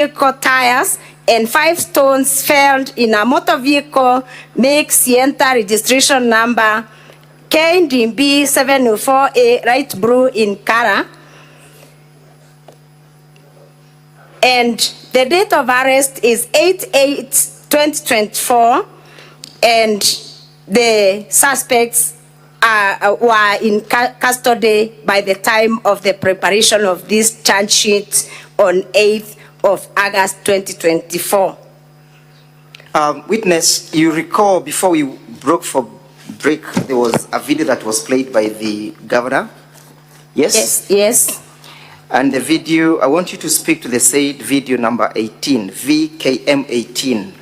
vehicle tires and 5 stones found in a motor vehicle make Sienta registration number KDB 704A light blue in color. And the date of arrest is 8/8/2024, and the suspects were in custody by the time of the preparation of this charge sheet on 8th of August 2024. Witness, you recall before we broke for break, there was a video that was played by the governor? Yes? Yes, yes. And the video, I want you to speak to the said video number 18, VKM 18.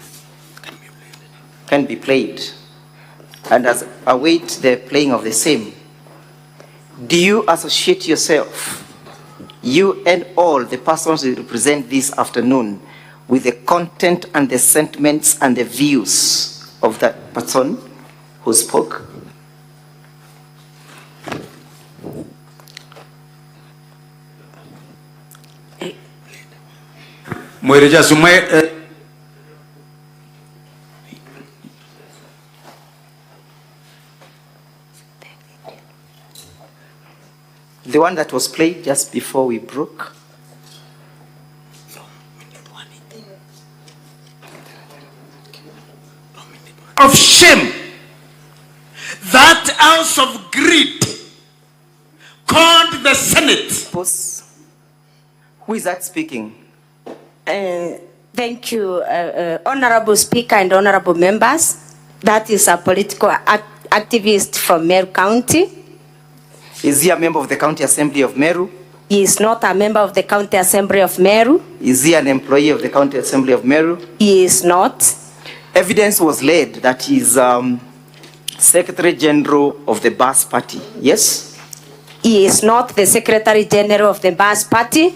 Can be played. And as await the playing of the same, do you associate yourself, you and all the persons who represent this afternoon, with the content and the sentiments and the views of that person who spoke? The one that was played just before we broke. Of shame, that ounce of greed called the Senate. Who is that speaking? Thank you, Honorable Speaker and Honorable Members. That is a political activist from Meru County. Is he a member of the County Assembly of Meru? He is not a member of the County Assembly of Meru. Is he an employee of the County Assembly of Meru? He is not. Evidence was laid that he is Secretary General of the Bas Party, yes? He is not the Secretary General of the Bas Party.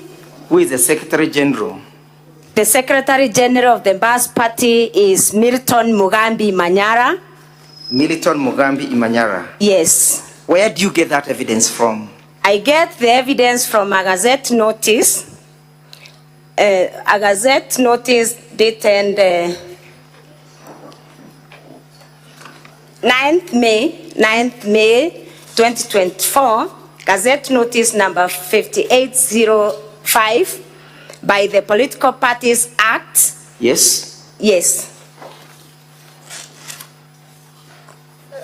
Who is the Secretary General? The Secretary General of the Bas Party is Milton Mugambi Manyora. Milton Mugambi Manyora. Yes. Where do you get that evidence from? I get the evidence from a Gazette notice. A Gazette notice dated 9th May 2024. Gazette notice number 5805 by the Political Parties Act. Yes? Yes.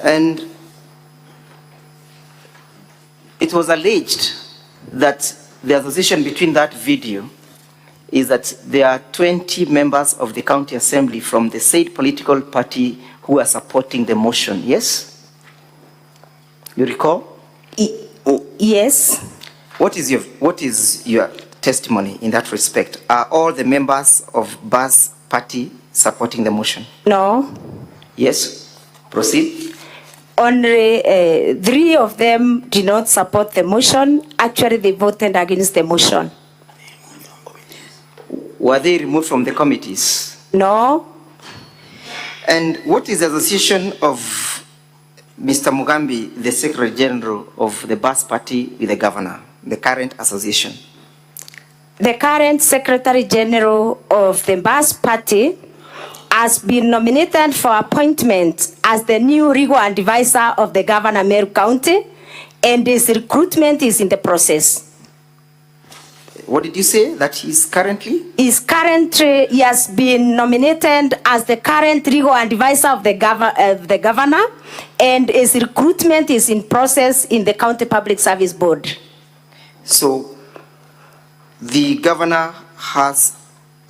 And it was alleged that the association between that video is that there are 20 members of the County Assembly from the said political party who are supporting the motion, yes? You recall? Yes. What is your testimony in that respect? Are all the members of Bas Party supporting the motion? No. Yes? Proceed. Only 3 of them did not support the motion. Actually, they voted against the motion. Were they removed from the committees? No. And what is the association of Mr. Mugambi, the Secretary General of the Bas Party, with the governor, the current association? The current Secretary General of the Bas Party has been nominated for appointment as the new legal advisor of the governor Meru County, and his recruitment is in the process. What did you say that he's currently? He has been nominated as the current legal advisor of the governor, and his recruitment is in process in the County Public Service Board. So the governor has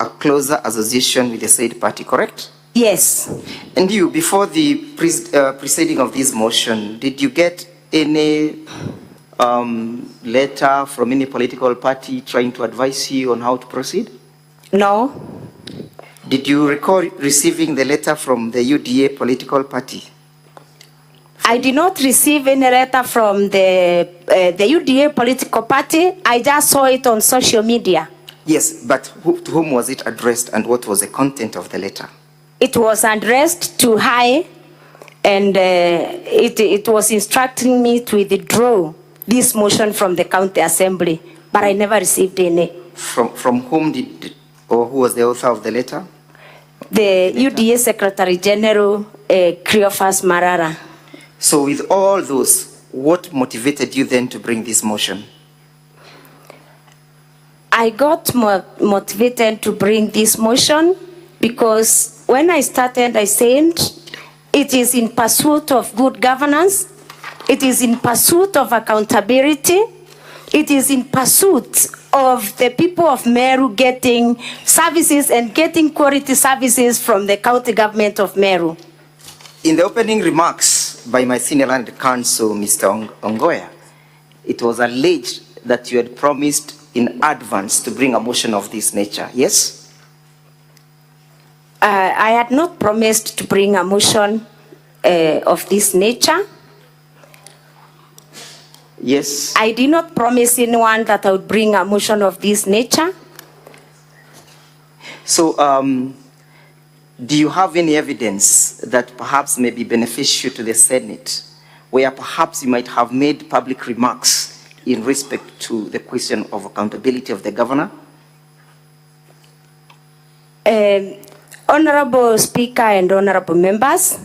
a closer association with the said party, correct? Yes. And you, before the proceeding of this motion, did you get any letter from any political party trying to advise you on how to proceed? No. Did you recall receiving the letter from the UDA political party? I did not receive any letter from the UDA political party. I just saw it on social media. Yes, but to whom was it addressed, and what was the content of the letter? It was addressed to High, and it was instructing me to withdraw this motion from the County Assembly, but I never received any. From whom did Or who was the author of the letter? The UDA Secretary General, Cleophas Marara. So with all those, what motivated you then to bring this motion? I got motivated to bring this motion because when I started, I said it is in pursuit of good governance, it is in pursuit of accountability, it is in pursuit of the people of Meru getting services and getting quality services from the county government of Meru. In the opening remarks by my senior land counsel, Mr. Ongoya, it was alleged that you had promised in advance to bring a motion of this nature, yes? I had not promised to bring a motion of this nature. Yes. I did not promise anyone that I would bring a motion of this nature. So, do you have any evidence that perhaps may be beneficial to the Senate, where perhaps you might have made public remarks in respect to the question of accountability of the governor? Honorable Speaker and honorable members,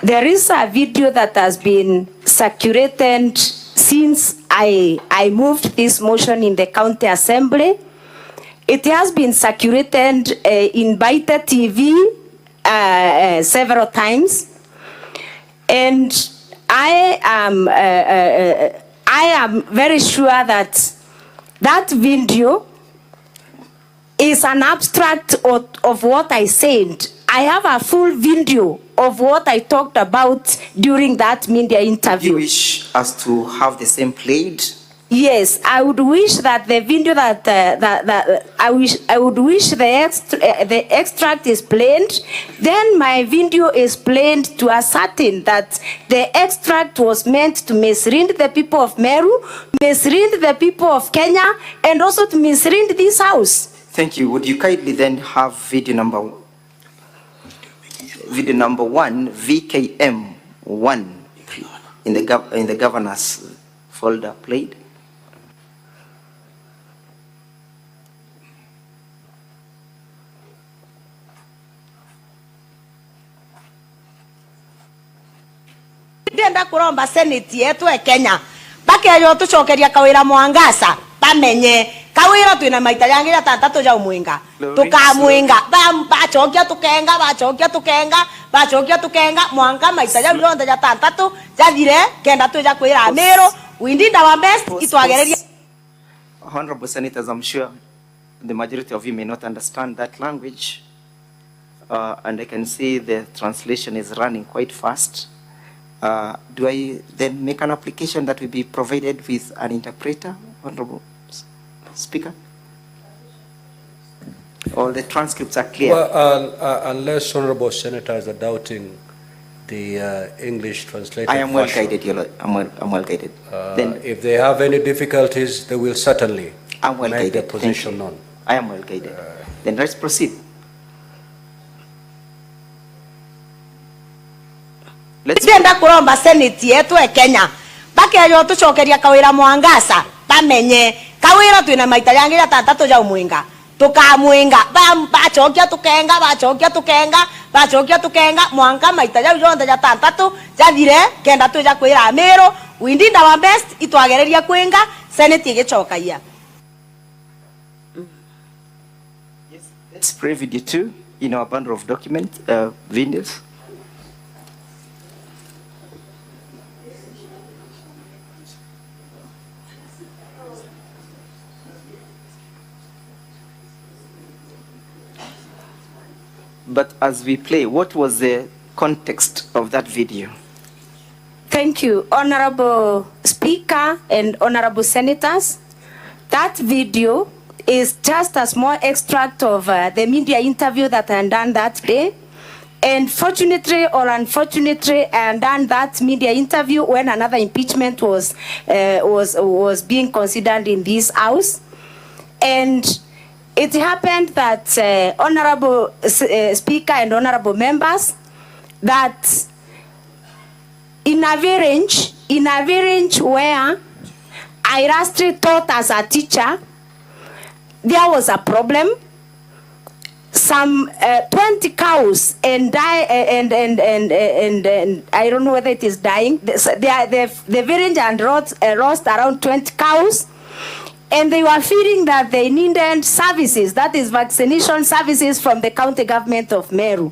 there is a video that has been circulated since I moved this motion in the county assembly. It has been circulated in Baita TV several times, and I am very sure that that video is an abstract of what I said. I have a full video of what I talked about during that media interview. Do you wish us to have the same played? Yes, I would wish that the video I would wish the extract is played. Then my video is played to ascertain that the extract was meant to mislead the people of Meru, mislead the people of Kenya, and also to mislead this house. Thank you. Would you kindly then have video number 1, VKM 1, in the governor's folder played? Ndenda kuromba seneti yetu e Kenya bakeyo tucokeria Kawira Mwangaza bamenye Kawira twina maita yangi ya tantatu ja umwinga tukamwinga bachokia tukenga mwanga maita ya ronda ya tantatu jathire kenda tuja kwira Meru we did our best itwagereria. Honorable Senators, I'm sure the majority of you may not understand that language, and I can see the translation is running quite fast. Do I then make an application that will be provided with an interpreter, Honorable Speaker? All the transcripts are clear. Well, unless honorable senators are doubting the English translation. I am well guided, I'm well guided. Then, if they have any difficulties, they will certainly I'm well make guided. their position known. I am well guided. Then let's proceed. Ndenda kuromba seneti yetu e Kenya bakeyo tucokeria Kawira Mwangaza bamenye Kawira twina maita yangi ya tantatu ja umwinga tukamwinga bachokia tukenga mwanga maita ya ronda ya tantatu jathire kenda tuja kwira Meru we did our best itwagereria kwinga seneti igicokaia. Yes, let's play video 2 in our bundle of document videos. But as we play, what was the context of that video? Thank you, Honorable Speaker and Honorable Senators. That video is just a small extract of the media interview that I done that day. And fortunately or unfortunately, I done that media interview when another impeachment was being considered in this house. And it happened that, Honorable Speaker and Honorable Members, that in a range where I lastly taught as a teacher, there was a problem some 20 cows and die and I don't know whether it is dying. The village and lost around 20 cows, and they were feeling that they needed services, that is vaccination services from the county government of Meru.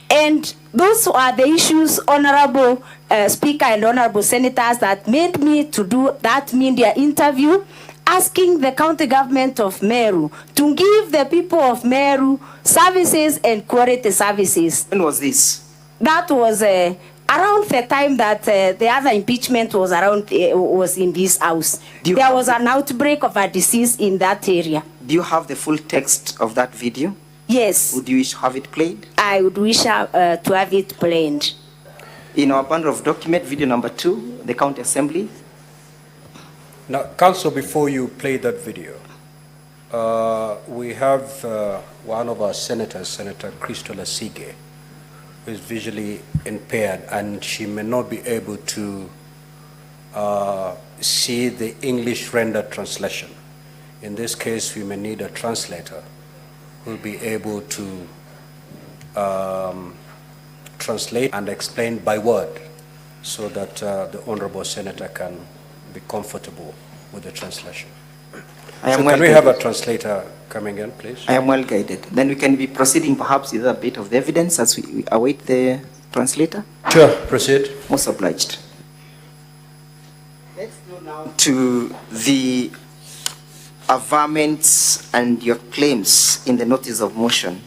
And those are the issues, Honorable Speaker and Honorable Senators, that made me to do that media interview, asking the county government of Meru to give the people of Meru services and quality services. When was this? That was around the time that the other impeachment was was in this house. There was an outbreak of a disease in that area. Do you have the full text of that video? Yes. Would you wish to have it played? I would wish to have it played. In our bundle of document, video number 2, the county assembly. Now, Council, before you play that video, we have one of our senators, Senator Christola Sige, who is visually impaired, and she may not be able to see the English rendered translation. In this case, we may need a translator who will be able to translate and explain by word so that the Honorable Senator can be comfortable with the translation. Can we have a translator coming in, please? I am well guided. Then we can be proceeding perhaps with a bit of the evidence as we await the translator. Sure, proceed. Most obliged. Let's go now to the averments and your claims in the notice of motion.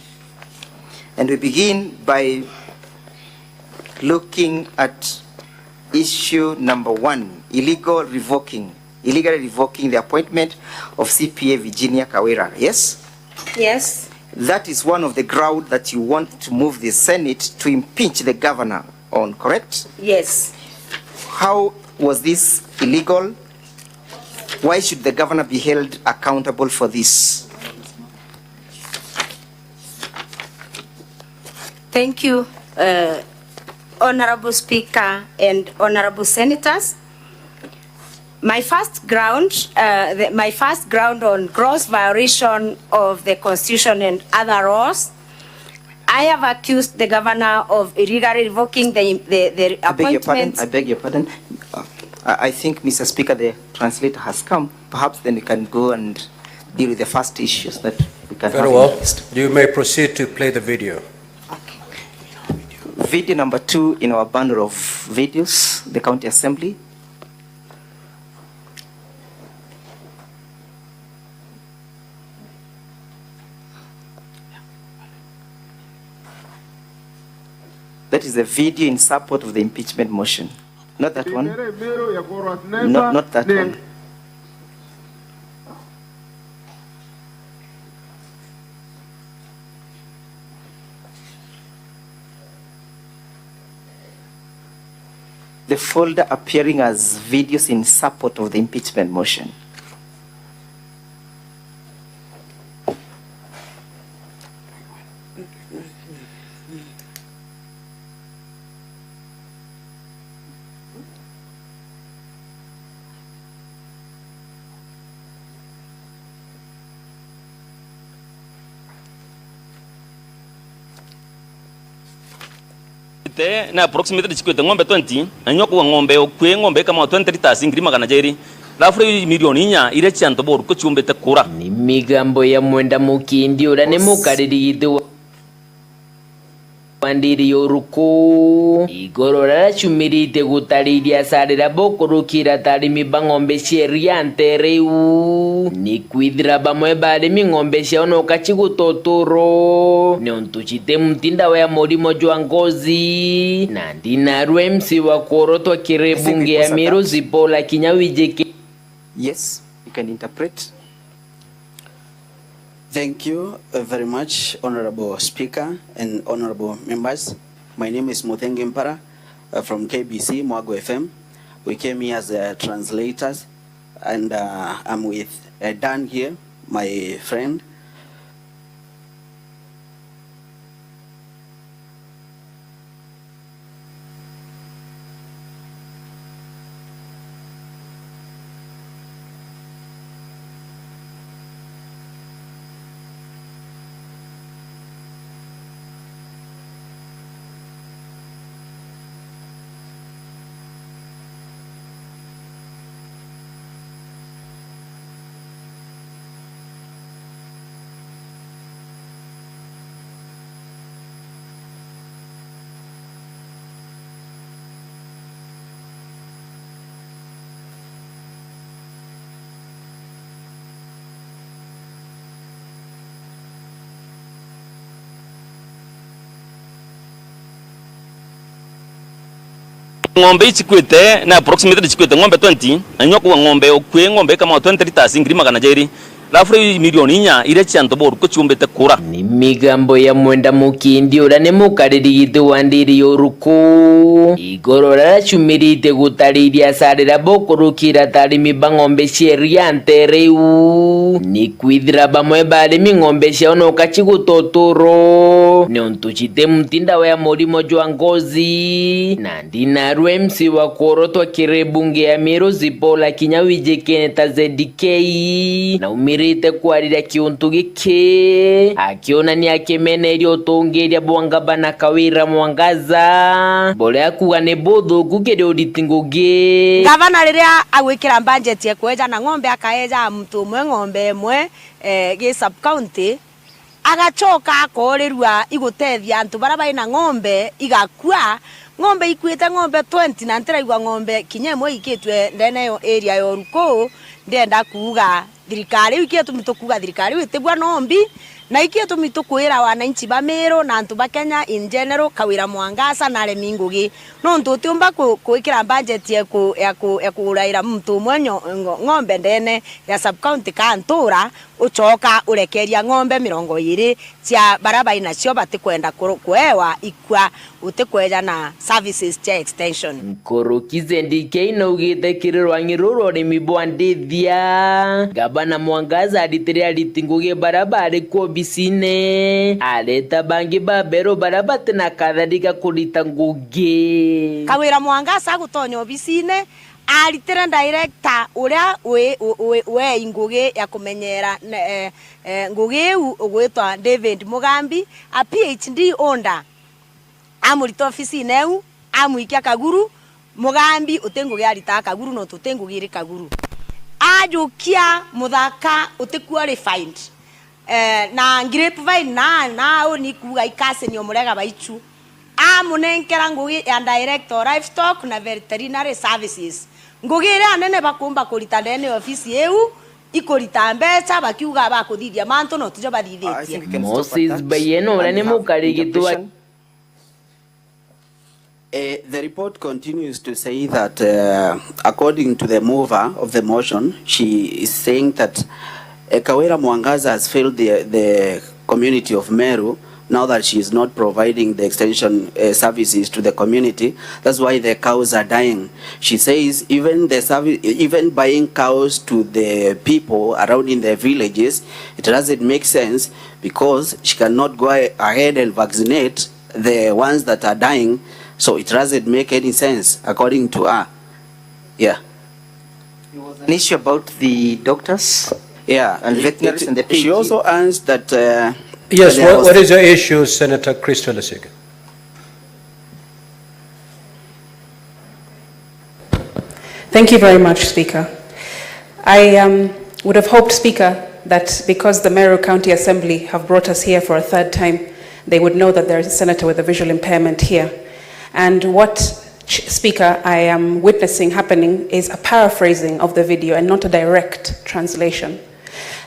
And we begin by looking at issue number 1, illegally revoking the appointment of CPA Virginia Kawira. Yes? Yes. That is one of the grounds that you want to move the Senate to impeach the governor on, correct? Yes. How was this illegal? Why should the governor be held accountable for this? Thank you, Honorable Speaker and Honorable Senators. My first ground on gross violation of the Constitution and other laws, I have accused the governor of illegally revoking the appointment. I beg your pardon. I think, Mr. Speaker, the translator has come. Perhaps then we can go and deal with the first issues that we can have. Very well. You may proceed to play the video. Video number 2 in our bundle of videos, the county assembly. That is the video in support of the impeachment motion. Not that one. Not that one. The folder appearing as videos in support of the impeachment motion. Na approximately chikwete ng'ombe 20 na nyokuwa ng'ombe okwe ng'ombe kama 20 liters ngiri magana jeri lafure milioni inya ire chanto boru ko chumbete kura ni migambo ya mwenda mukindi ura ne mukarirido wandiri yoruko igoro rachumirite gutariria sarira bokurukira tarimi bang'ombe sheria ntereu ni kwithira bamwe barimi ng'ombe ciao no kachigutotoro ne ontuchite mtinda wa murimo jwa ngozi na ndinaru MC wa korotwa kirebunge ya Meru zipola kinyawijeke. Yes, you can interpret. Thank you very much, Honorable Speaker and Honorable members. My name is Mutembei from KBC, Mwago FM. We came here as translators, and I'm with Dan here, my friend. ng'ombe ichikwite na approximately chikwite ng'ombe 20 anyoko ng'ombe okwe ng'ombe kama 20 liters ngiri magana jeri lafure milioni inya ire chanto boru ko chumbete kura ni migambo ya mwenda mukindi ura ne mukaririite wandiri yoruko igorora chumirite gutariria sarira bokurukira tarimi bang'ombe sheria ntereu ni kwithira bamwe barimi ng'ombe ciao no kachigutotoro ne ontuchite mtinda wa murimo jwa ngozi na ndina MC wa korotwa kirebunge ya Meru zipola kinyawije keneta ZDK na umirite kwarira kiuntu giki akiona ni akemeneria utongeria bwangaba na Kawira Mwangaza bole akuga ne bodho gugere uritingugi gavana riria agwikira budget ye kweja na ng'ombe akaeja mtu mwe ng'ombe mwe gi sub county agachoka akorerua igutethia antu bara bai na ng'ombe igakua ng'ombe ikwite ng'ombe 20 na ntiraigwa ng'ombe kinyemwe ikitwe ndene yo area yo ruko ndenda kuga thirikari ikitu mitukuga thirikari witibwa nombi na ikitu mitukwira wananchi ba Meru na antu ba Kenya in general Kawira Mwangaza na Remingugi no ntutumba kuikira budget ya kuraira mtu mwenyo ng'ombe ndene ya sub county kantura uchoka urekeria ng'ombe 20 cia baraba inacio batikwenda kwewa ikwa utikweja na services cha extension Korokize ndike no ugite kirirwa ngiruro rimi bwandithia gabana Mwangaza aditiria litinguge barabara ko bisine aleta bangi babero barabate na kadhalika kulita ngugi Kawira Mwangaza gutonyo bisine alitire director uria we ngugi ya kumenyera ngugi ugwitwa David Mugambi a PhD onda amurito ofisi neu amuikia kaguru Mugambi utengugi alita kaguru no tutengugire kaguru ajukia muthaka utiqualified na grape vine na oni kuga ikase ni omurega baichu amunenkera ngugi ya director livestock na veterinary services ngugire anene bakumba kurita ndene ofisi eu ikorita mbecha bakiuga bakuthithia manto no tujo bathithitie Moses Bayeno urane mukarigitwa. The report continues to say that according to the mover of the motion, she is saying that Kawira Mwangaza has failed the community of Meru now that she is not providing the extension services to the community. That's why the cows are dying. She says even buying cows to the people around in the villages, it doesn't make sense because she cannot go ahead and vaccinate the ones that are dying. So it doesn't make any sense according to her. Yeah. It was an issue about the doctors. Yeah, and veterinaries and the she also answered that. Yes, what is your issue, Senator Crystal Asige? Thank you very much, Speaker. I would have hoped, Speaker, that because the Meru County Assembly have brought us here for a third time, they would know that there is a senator with a visual impairment here. And what, Speaker, I am witnessing happening is a paraphrasing of the video and not a direct translation.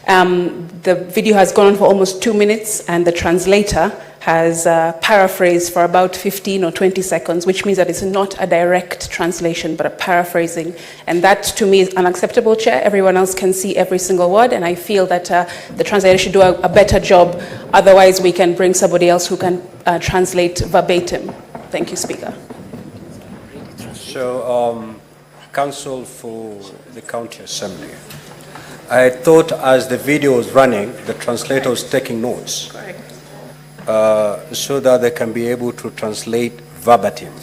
The video has gone on for almost 2 minutes and the translator has paraphrased for about 15 or 20 seconds, which means that it's not a direct translation, but a paraphrasing. And that, to me, is unacceptable, Chair. Everyone else can see every single word, and I feel that the translator should do a better job. Otherwise, we can bring somebody else who can translate verbatim. Thank you, Speaker. So, Counsel for the County Assembly. I thought as the video was running, the translator was taking notes. Correct. So that they can be able to translate verbatim.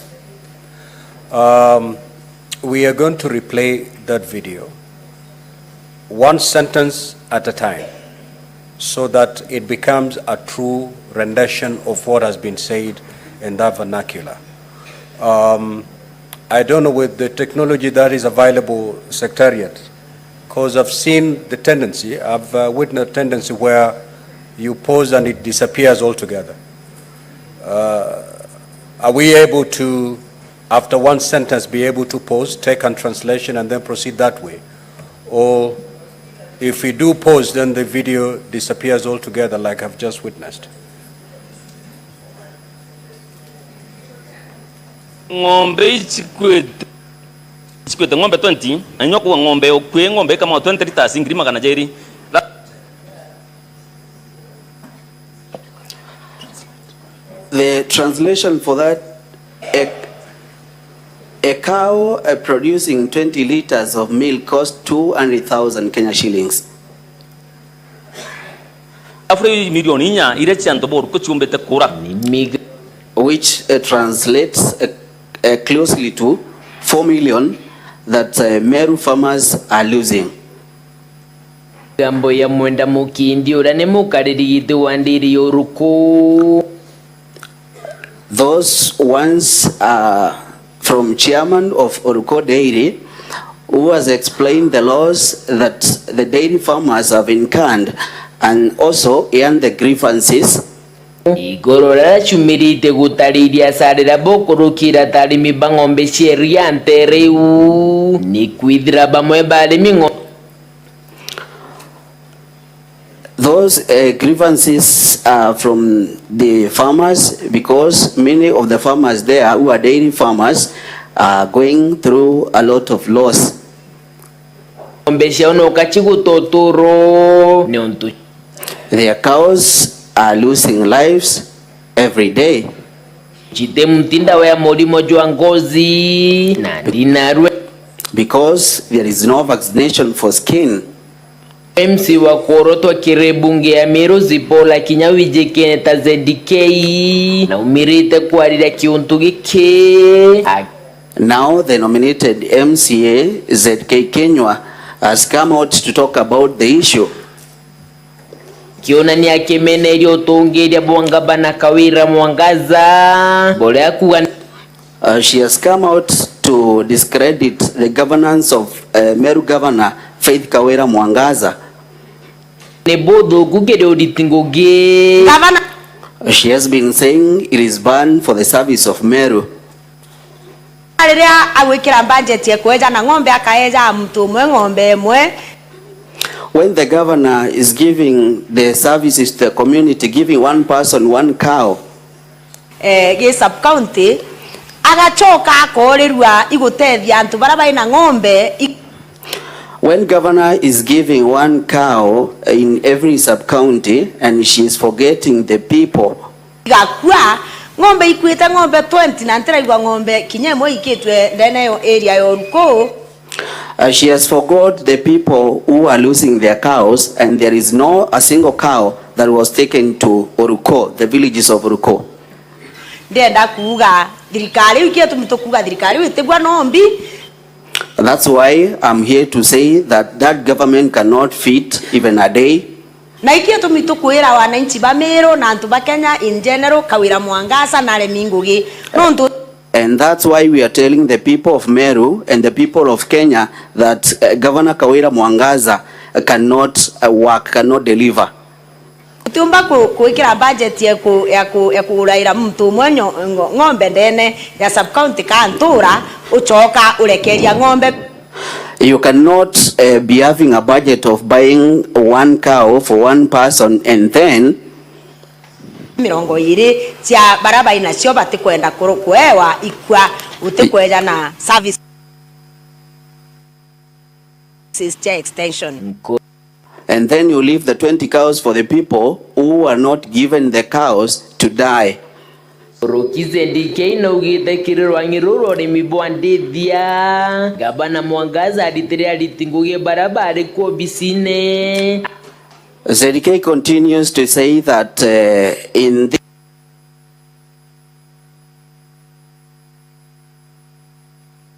We are going to replay that video, one sentence at a time, so that it becomes a true rendition of what has been said in that vernacular. I don't know with the technology that is available, Secretariat, because I've seen the tendency, I've witnessed a tendency where you pause and it disappears altogether. Are we able to, after one sentence, be able to pause, take a translation, and then proceed that way? Or if we do pause, then the video disappears altogether like I've just witnessed? ng'ombe chikwete ng'ombe 20 anyoko ng'ombe okwe ng'ombe kama 20 liters ngiri magana jeri. The translation for that, a cow producing 20 liters of milk costs 200,000 Kenya shillings. Which translates closely to 4 million that Meru farmers are losing. Gambo ya mwenda mukindi urane mukariri wandiri yoruko. Those ones are from chairman of Oruko Dairy, who has explained the laws that the dairy farmers have incurred and also and the grievances. Igorora chumirite gutariria sarira bokurukira tarimi bangombe sheria ntereu ni kwidra bamwe balimi ngo. Those grievances are from the farmers because many of the farmers there who are dairy farmers are going through a lot of loss. Their cows are losing lives every day. Because there is no vaccination for skin. MC wa korotwa kirebunge ya Meru zipola kinyawije kenyatta ZDK na umirite kuarira kiuntu gike. Now the nominated MCA ZK Kenywa has come out to talk about the issue. Kiona ni akemene yotongeria Mwangaza na Kawira Mwangaza bole kuwa. She has come out to discredit the governance of Meru Governor Faith Kawira Mwangaza. She has been saying it is banned for the service of Meru. When the governor is giving the services to the community, giving one person one cow, sub-county agachoka akorerwa igutethia antu baraba ina ng'ombe. When governor is giving one cow in every sub-county and she is forgetting the people. Ng'ombe ikwite ng'ombe 20 na ntiragwa ng'ombe kinyemo ikitwe ndene yo area yo Ruko. She has forgot the people who are losing their cows, and there is no a single cow that was taken to Oruko, the villages of Oruko. Ndenda kuga dirikari ikietu mtokuga dirikari itegwa nombi. That's why I'm here to say that that government cannot feed even a day. Na ikietu mitokuira wananchi ba Meru na antu ba Kenya in general Kawira Mwangaza na lemingugi nonto. And that's why we are telling the people of Meru and the people of Kenya that Governor Kawira Mwangaza cannot work, cannot deliver. Tumba kuikira budget ya kuraira mtu mwenyo ng'ombe ndene ya sub-county kantura uchoka urekeria ng'ombe. You cannot be having a budget of buying one cow for one person and then mirongo iri cia baraba inacio batikwenda kuewa ikwa utikweja na service extension. And then you leave the 20 cows for the people who are not given the cows to die. Gabana Mwangaza alitinguge barabara kwa bisine. ZDK continues to say that in this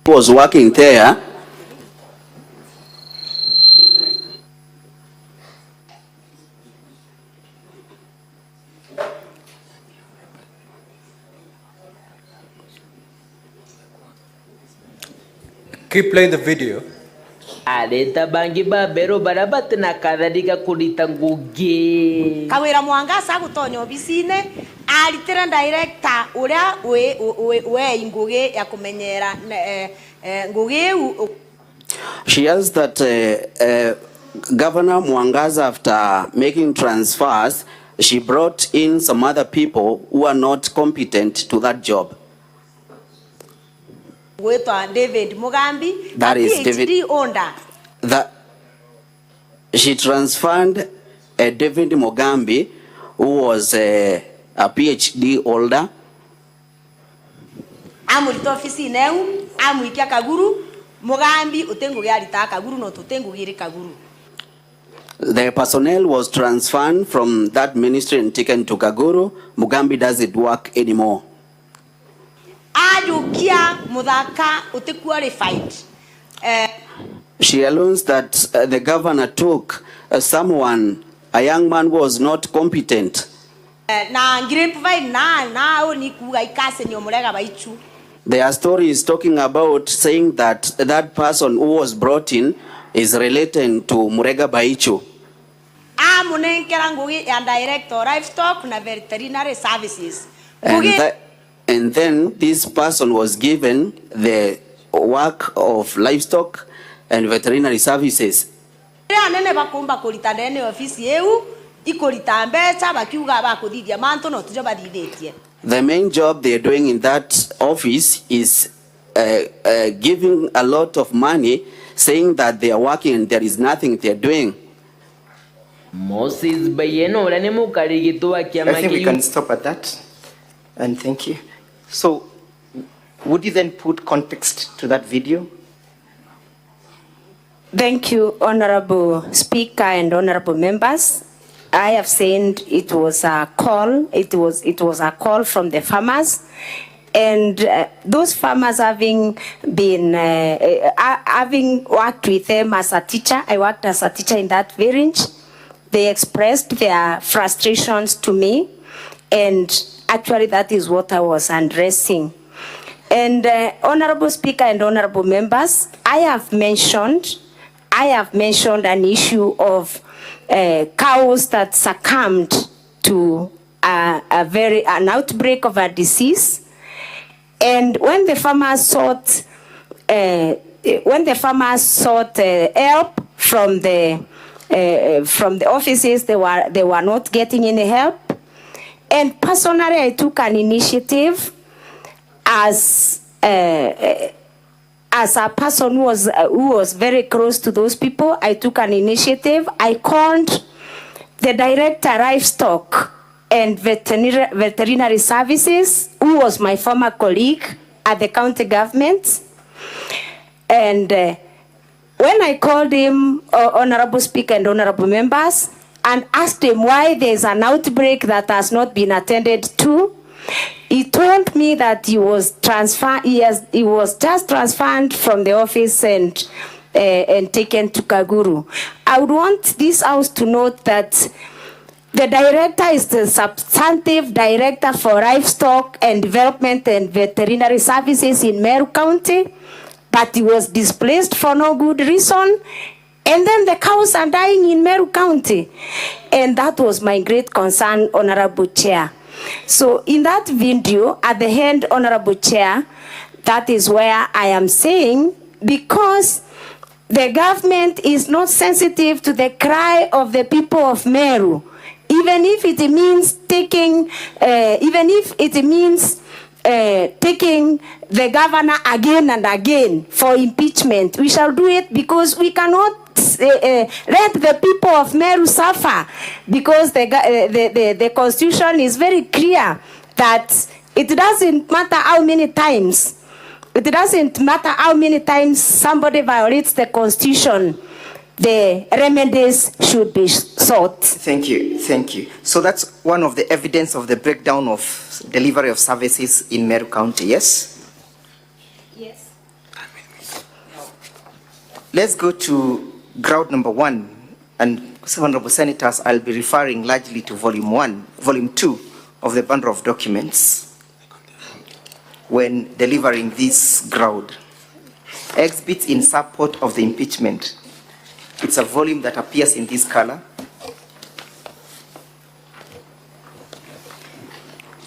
was working there. Keep playing the video. Aleta bangi babero barabate na kadhalika kulita ngugi. Kawira Mwangaza gutonyo obisine alitera director uria we ngugi ya kumenyera ngugi. She has that Governor Mwangaza, after making transfers, she brought in some other people who are not competent to that job. David Mugambi, That a is PhD David holder. She transferred David Mugambi, who was a PhD holder. Amulito ofisi neu, amuikia Kaguru, Mugambi utengu yarita Kaguru no tutengu giri Kaguru. The personnel was transferred from that ministry and taken to Kaguru. Mugambi doesn't work anymore. Ajukia mudaka utequalified. She allows that the governor took someone, a young man who was not competent. Their story is talking about saying that that person who was brought in is related to Murega Baichu. And director livestock na veterinary services. And then this person was given the work of livestock and veterinary services. The main job they're doing in that office is giving a lot of money, saying that they are working and there is nothing they're doing. I think we can stop at that. And thank you. So, would you then put context to that video? Thank you, Honorable Speaker and Honorable Members. I have said it was a call. It was a call from the farmers, and those farmers having worked with them as a teacher. I worked as a teacher in that village. They expressed their frustrations to me, and actually that is what I was addressing. And Honorable Speaker and Honorable Members, I have mentioned an issue of cows that succumbed to an outbreak of a disease, and when the farmers sought help from the offices, they were not getting any help. And personally, I took an initiative as a person who was very close to those people. I took an initiative. I called the director livestock and veterinary services, who was my former colleague at the county government. And when I called him, Honorable Speaker and Honorable Members, and asked him why there's an outbreak that has not been attended to, he told me that he was just transferred from the office and taken to Kaguru. I would want this house to note that the director is the substantive director for livestock and development and veterinary services in Meru County, but he was displaced for no good reason. And then the cows are dying in Meru County. And that was my great concern, Honorable Chair. So in that video, at the end, Honorable Chair, that is where I am saying, because the government is not sensitive to the cry of the people of Meru, even if it means taking the governor again and again for impeachment, we shall do it, because we cannot let the people of Meru suffer, because the constitution is very clear that it doesn't matter how many times somebody violates the constitution, the remedies should be sought. Thank you. So that's one of the evidence of the breakdown of delivery of services in Meru County, yes? Yes. Let's go to ground number 1, and Honorable Senators, I'll be referring largely to volume 2 of the bundle of documents when delivering this ground. Exhibits in support of the impeachment. It's a volume that appears in this color.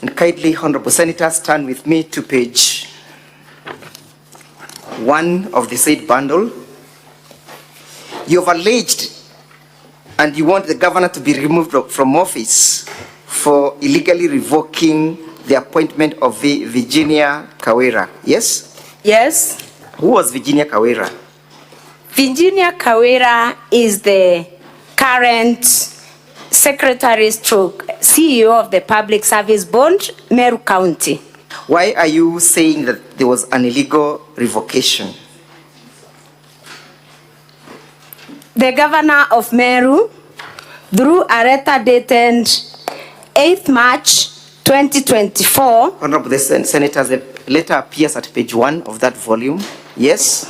And kindly, Honorable Senators, turn with me to page 1 of the said bundle. You have alleged and you want the governor to be removed from office for illegally revoking the appointment of Virginia Kawira, yes? Yes. Who was Virginia Kawira? Virginia Kawira is the current secretary stroke CEO of the Public Service Board, Meru County. Why are you saying that there was an illegal revocation? The governor of Meru, through a letter dated 8th March 2024. Honorable the Senator, the letter appears at page 1 of that volume. Yes?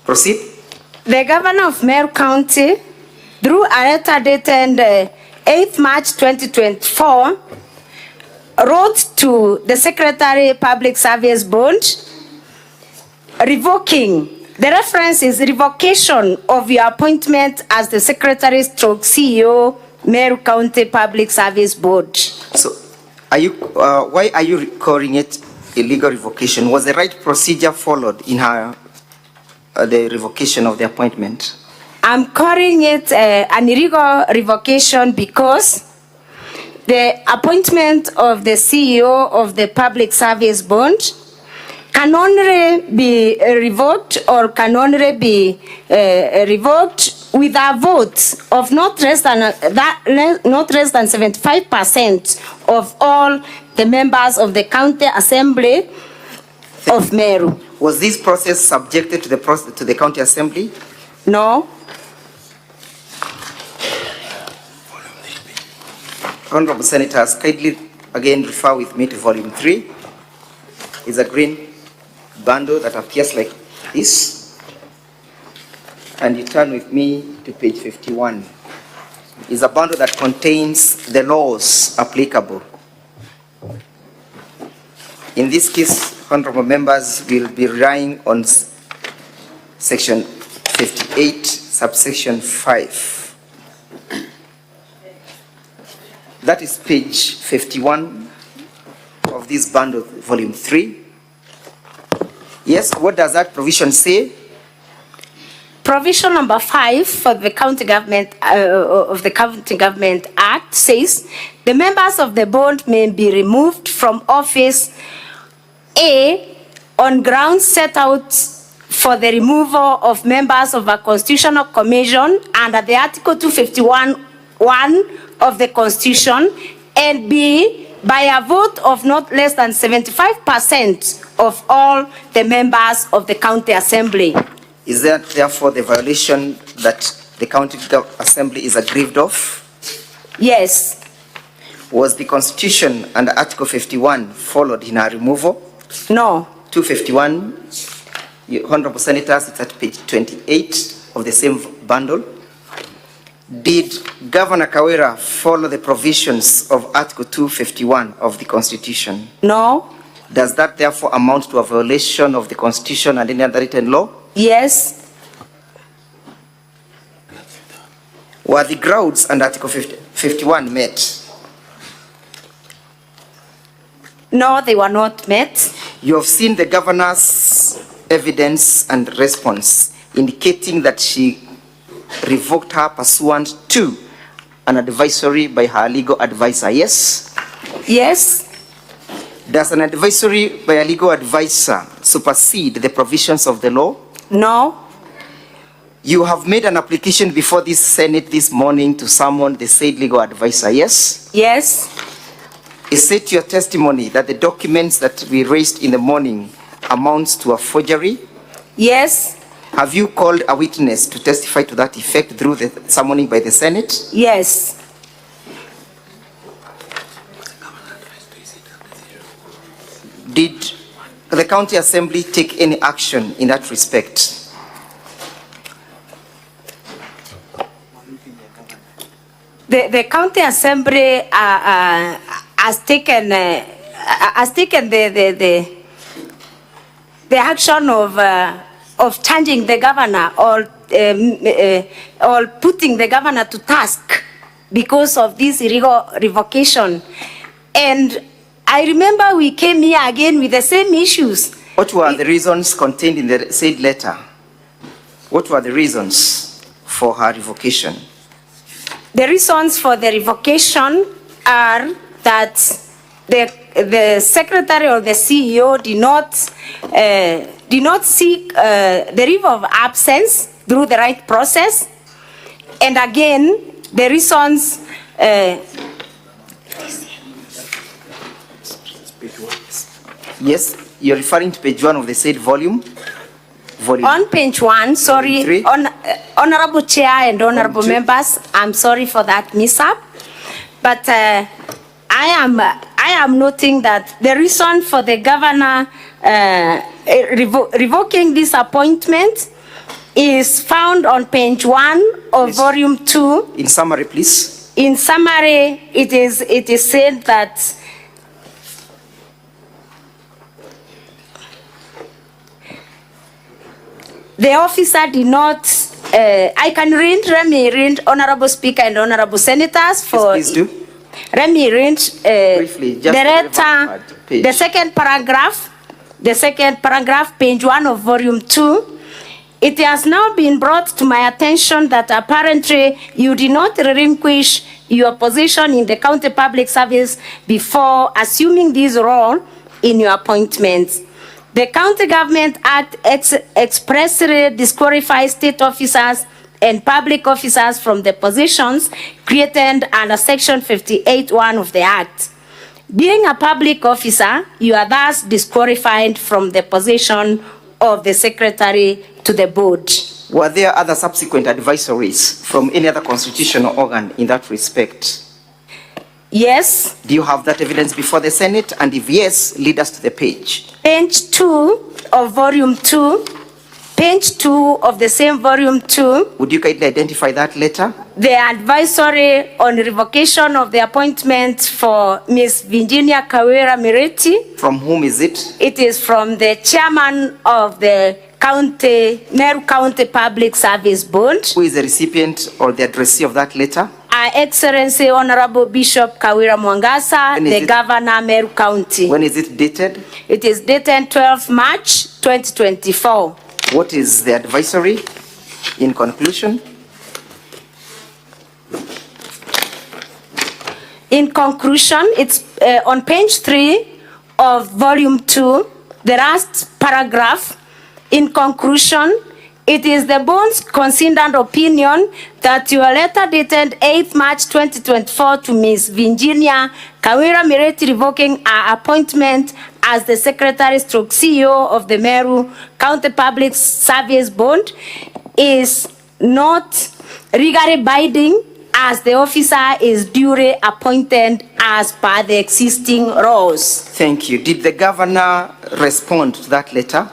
Proceed. The governor of Meru County, through a letter dated 8th March 2024, wrote to the Secretary Public Service Board revoking. The reference is revocation of your appointment as the Secretary stroke CEO, Meru County Public Service Board. So, why are you calling it illegal revocation? Was the right procedure followed in her the revocation of the appointment? I'm calling it an illegal revocation because the appointment of the CEO of the Public Service Board can only be revoked or can only be revoked with a vote of not less than 75% of all the members of the County Assembly of Meru. Was this process subjected to the County Assembly? No. Honorable Senators, kindly again refer with me to volume 3. It's a green bundle that appears like this. And you turn with me to page 51. It's a bundle that contains the laws applicable. In this case, honorable members will be relying on section 58, subsection 5. That is page 51 of this bundle, volume 3. Yes, what does that provision say? Provision number 5 for the County Government of the County Government Act says the members of the board may be removed from office A on grounds set out for the removal of members of a constitutional commission under the Article 251(1) of the Constitution, and B by a vote of not less than 75% of all the members of the County Assembly. Is that therefore the violation that the County Assembly is aggrieved of? Yes. Was the Constitution under Article 51 followed in our removal? No. 251, Honorable Senators, it's at page 28 of the same bundle. Did Governor Kawira follow the provisions of Article 251 of the Constitution? No. Does that therefore amount to a violation of the Constitution and any other written law? Yes. Were the grounds under Article 51 met? No, they were not met. You have seen the governor's evidence and response indicating that she revoked her pursuant to an advisory by her legal advisor, yes? Yes. Does an advisory by a legal advisor supersede the provisions of the law? No. You have made an application before this Senate this morning to summon the said legal advisor, yes? Yes. Is it your testimony that the documents that we raised in the morning amounts to a forgery? Yes. Have you called a witness to testify to that effect through the summoning by the Senate? Yes. Did the County Assembly take any action in that respect? The County Assembly has taken the action of changing the governor or putting the governor to task because of this illegal revocation. And I remember we came here again with the same issues. What were the reasons contained in the said letter? What were the reasons for her revocation? The reasons for the revocation are that the secretary or the CEO did not seek the leave of absence through the right process. And again, the reasons Yes, you're referring to page 1 of the said volume. On page 1, sorry, Honorable Chair and Honorable members, I'm sorry for that mishap. But I am noting that the reason for the governor revoking this appointment is found on page 1 of volume 2. In summary, please. In summary, it is said that the officer did not, let me read, Honorable Speaker and Honorable Senators, for. Yes, please do. Let me read Briefly, just the letter, the second paragraph, page 1 of volume 2. It has now been brought to my attention that apparently you did not relinquish your position in the county public service before assuming this role in your appointments. The County Government Act expressly disqualifies state officers and public officers from the positions created under Section 58(1) of the Act. Being a public officer, you are thus disqualified from the position of the secretary to the board. Were there other subsequent advisories from any other constitutional organ in that respect? Yes. Do you have that evidence before the Senate? And if yes, lead us to the page. Page 2 of volume 2. Page 2 of the same volume 2. Would you kindly identify that letter? The advisory on revocation of the appointment for Ms. Virginia Kawira Mireti. From whom is it? It is from the chairman of the Meru County Public Service Board. Who is the recipient or the addressee of that letter? Our Excellency Honorable Bishop Kawira Mwangaza, the Governor, Meru County. When is it dated? It is dated 12 March 2024. What is the advisory in conclusion? In conclusion, it's on page 3 of volume 2, the last paragraph. In conclusion, it is the board's considered opinion that your letter dated 8th March 2024 to Ms. Virginia Kawira Mireti revoking her appointment as the Secretary/CEO of the Meru County Public Service Board is not legally binding, as the officer is duly appointed as per the existing laws. Thank you. Did the governor respond to that letter?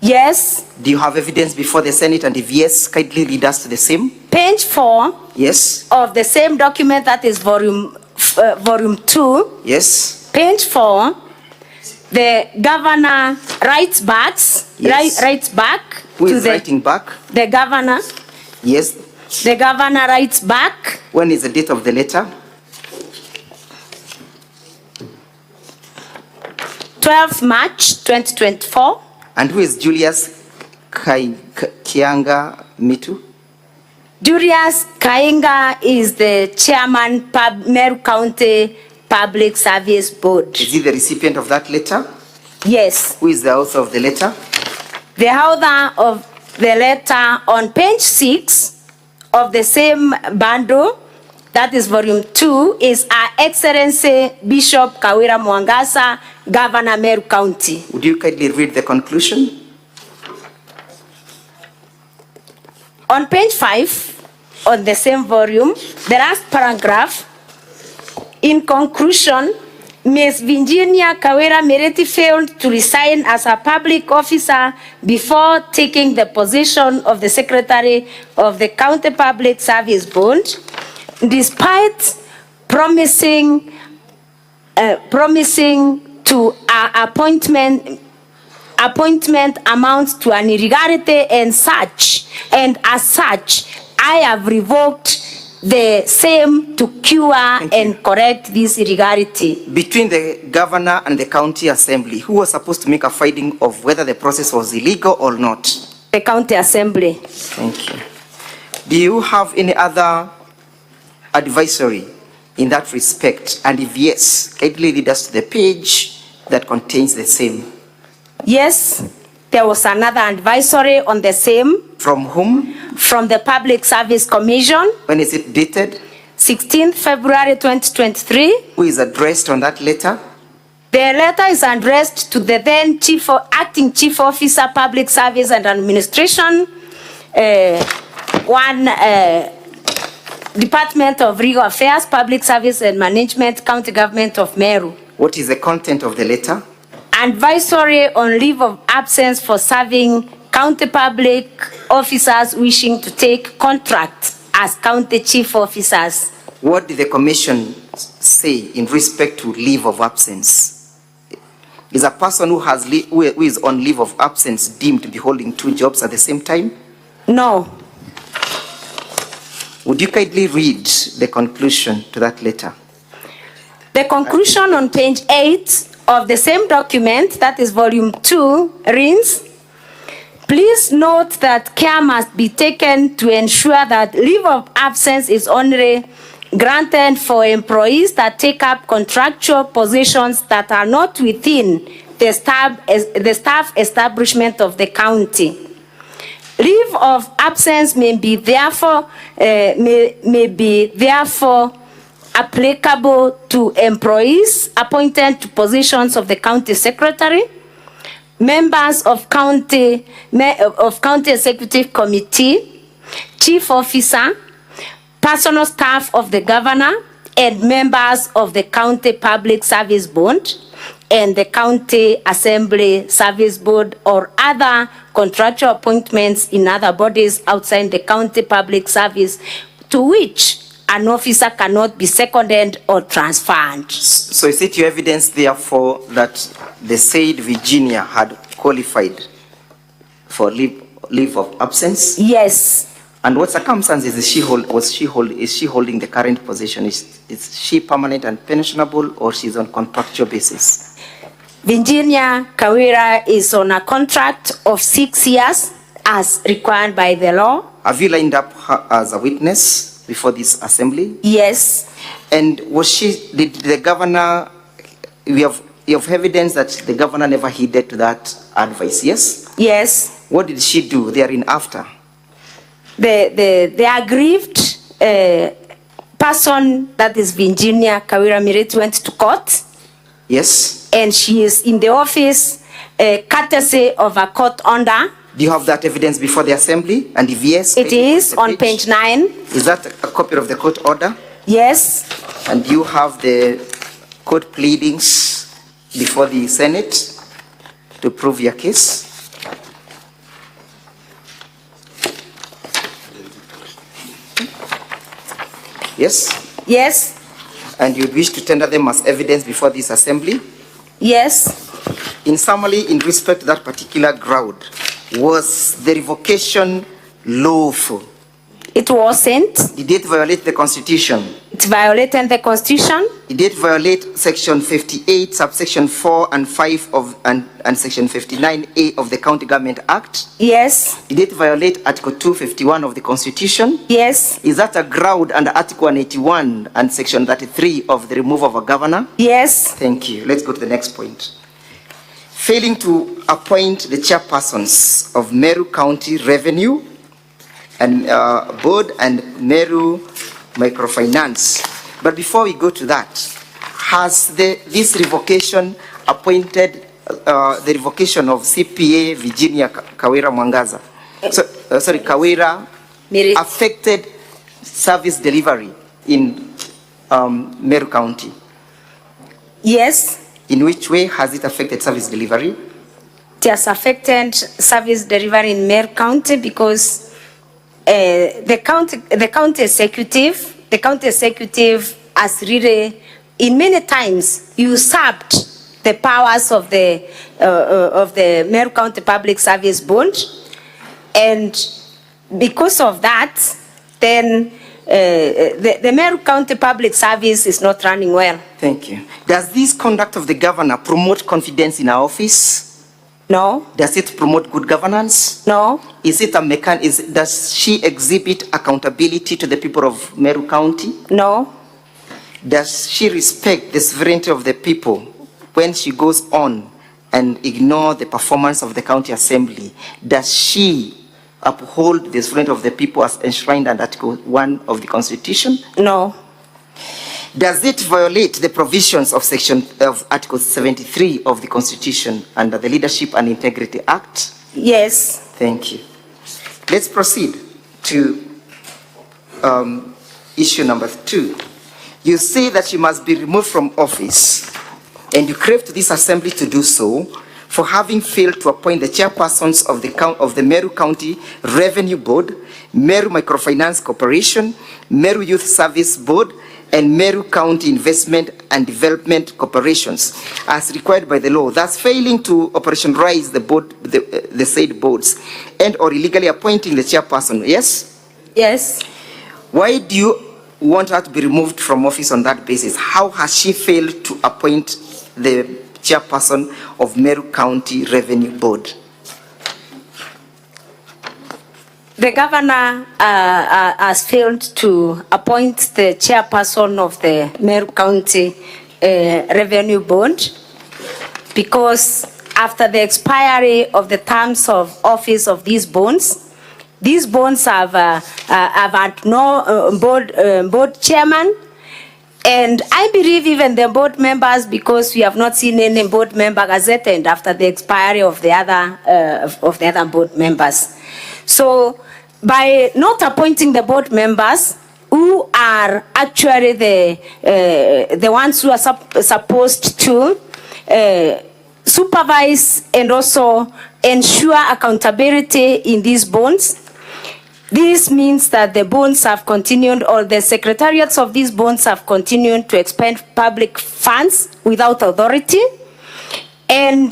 Yes. Do you have evidence before the Senate? And if yes, kindly read us to the same. Page 4. Yes. Of the same document, that is volume 2. Yes. Page 4. The governor writes back. Yes. Writes back. Who is writing back? The governor. Yes. The governor writes back. When is the date of the letter? 12 March 2024. And who is Julius Kianga Mitu? Julius Kainga is the chairman Meru County Public Service Board. Is he the recipient of that letter? Yes. Who is the author of the letter? The author of the letter on page 6 of the same bundle, that is volume 2, is Our Excellency Bishop Kawira Mwangaza, Governor Meru County. Would you kindly read the conclusion? On page 5 on the same volume, the last paragraph, in conclusion, Ms. Virginia Kawira Mireti failed to resign as a public officer before taking the position of the Secretary of the County Public Service Board, despite promising to appointment amounts to an irregularity and as such, I have revoked the same to cure and correct this irregularity. Between the governor and the county assembly, who was supposed to make a finding of whether the process was illegal or not? The county assembly. Thank you. Do you have any other advisory in that respect? And if yes, kindly lead us to the page that contains the same. Yes, there was another advisory on the same. From whom? From the Public Service Commission. When is it dated? 16th February 2023. Who is addressed on that letter? The letter is addressed to the then Acting Chief Officer, Public Service and Administration, Department of Legal Affairs, Public Service and Management, County Government of Meru. What is the content of the letter? Advisory on leave of absence for serving county public officers wishing to take contract as county chief officers. What did the commission say in respect to leave of absence? Is a person who is on leave of absence deemed to be holding two jobs at the same time? No. Would you kindly read the conclusion to that letter? The conclusion on page 8 of the same document, that is volume 2, reads, please note that care must be taken to ensure that leave of absence is only granted for employees that take up contractual positions that are not within the staff establishment of the county. Leave of absence may be therefore applicable to employees appointed to positions of the county secretary, members of county executive committee, chief officer, personal staff of the governor, and members of the county public service board and the county assembly service board or other contractual appointments in other bodies outside the county public service to which an officer cannot be seconded or transferred. So is it your evidence, therefore, that the said Virginia had qualified for leave of absence? Yes. And what circumstances is she holding the current position? Is she permanent and pensionable, or she's on contractual basis? Virginia Kawira is on a contract of 6 years as required by the law. Have you lined up her as a witness before this assembly? Yes. And did the governor, you have evidence that the governor never heeded to that advice, yes? Yes. What did she do therein after? The aggrieved person, that is Virginia Kawira Mireti, went to court. Yes. And she is in the office courtesy of a court order. Do you have that evidence before the assembly? And if yes, it is on page 9. Is that a copy of the court order? Yes. And do you have the court pleadings before the Senate to prove your case? Yes? Yes. And you wish to tender them as evidence before this assembly? Yes. In summary, in respect to that particular ground, was the revocation lawful? It wasn't. Did it violate the Constitution? It violated the Constitution. Did it violate Section 58, subsection 4 and 5 and Section 59A of the County Government Act? Yes. Did it violate Article 251 of the Constitution? Yes. Is that a ground under Article 181 and Section 33 of the removal of a governor? Yes. Thank you. Let's go to the next point. Failing to appoint the chairpersons of Meru County Revenue and Board and Meru Microfinance. But before we go to that, has this revocation appointed the revocation of CPA Virginia Kawira Mwangaza? Kawira affected service delivery in Meru County? Yes. In which way has it affected service delivery? It has affected service delivery in Meru County because the county executive has really, in many times, usurped the powers of the Meru County Public Service Board, and because of that, then the Meru County Public Service is not running well. Thank you. Does this conduct of the governor promote confidence in our office? No. Does it promote good governance? No. Is it does she exhibit accountability to the people of Meru County? No. Does she respect the sovereignty of the people when she goes on and ignore the performance of the county assembly? Does she uphold the sovereignty of the people as enshrined in Article 1 of the Constitution? No. Does it violate the provisions of Article 73 of the Constitution under the Leadership and Integrity Act? Yes. Thank you. Let's proceed to issue number 2. You say that she must be removed from office, and you crave to this assembly to do so for having failed to appoint the chairpersons of the Meru County Revenue Board, Meru Microfinance Corporation, Meru Youth Service Board, and Meru County Investment and Development Corporations as required by the law, thus failing to operationalize the said boards and or illegally appointing the chairperson. Yes? Yes. Why do you want her to be removed from office on that basis? How has she failed to appoint the chairperson of Meru County Revenue Board? The governor has failed to appoint the chairperson of the Meru County Revenue Board because after the expiry of the terms of office of these bonds have had no board chairman, and I believe even the board members, because we have not seen any board member gazetted after the expiry of the other board members. So by not appointing the board members, who are actually the ones who are supposed to supervise and also ensure accountability in these bonds, this means that the bonds have continued, or the secretariats of these bonds have continued to expend public funds without authority. And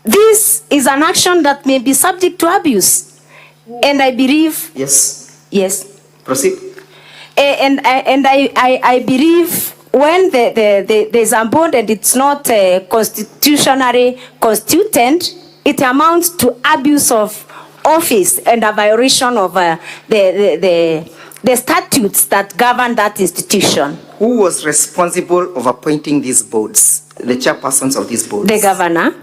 this is an action that may be subject to abuse. And I believe... Yes. Yes. Proceed. And I believe when there's a bond and it's not constitutionally constituted, it amounts to abuse of office and a violation of the statutes that govern that institution. Who was responsible of appointing these boards, the chairpersons of these boards? The governor.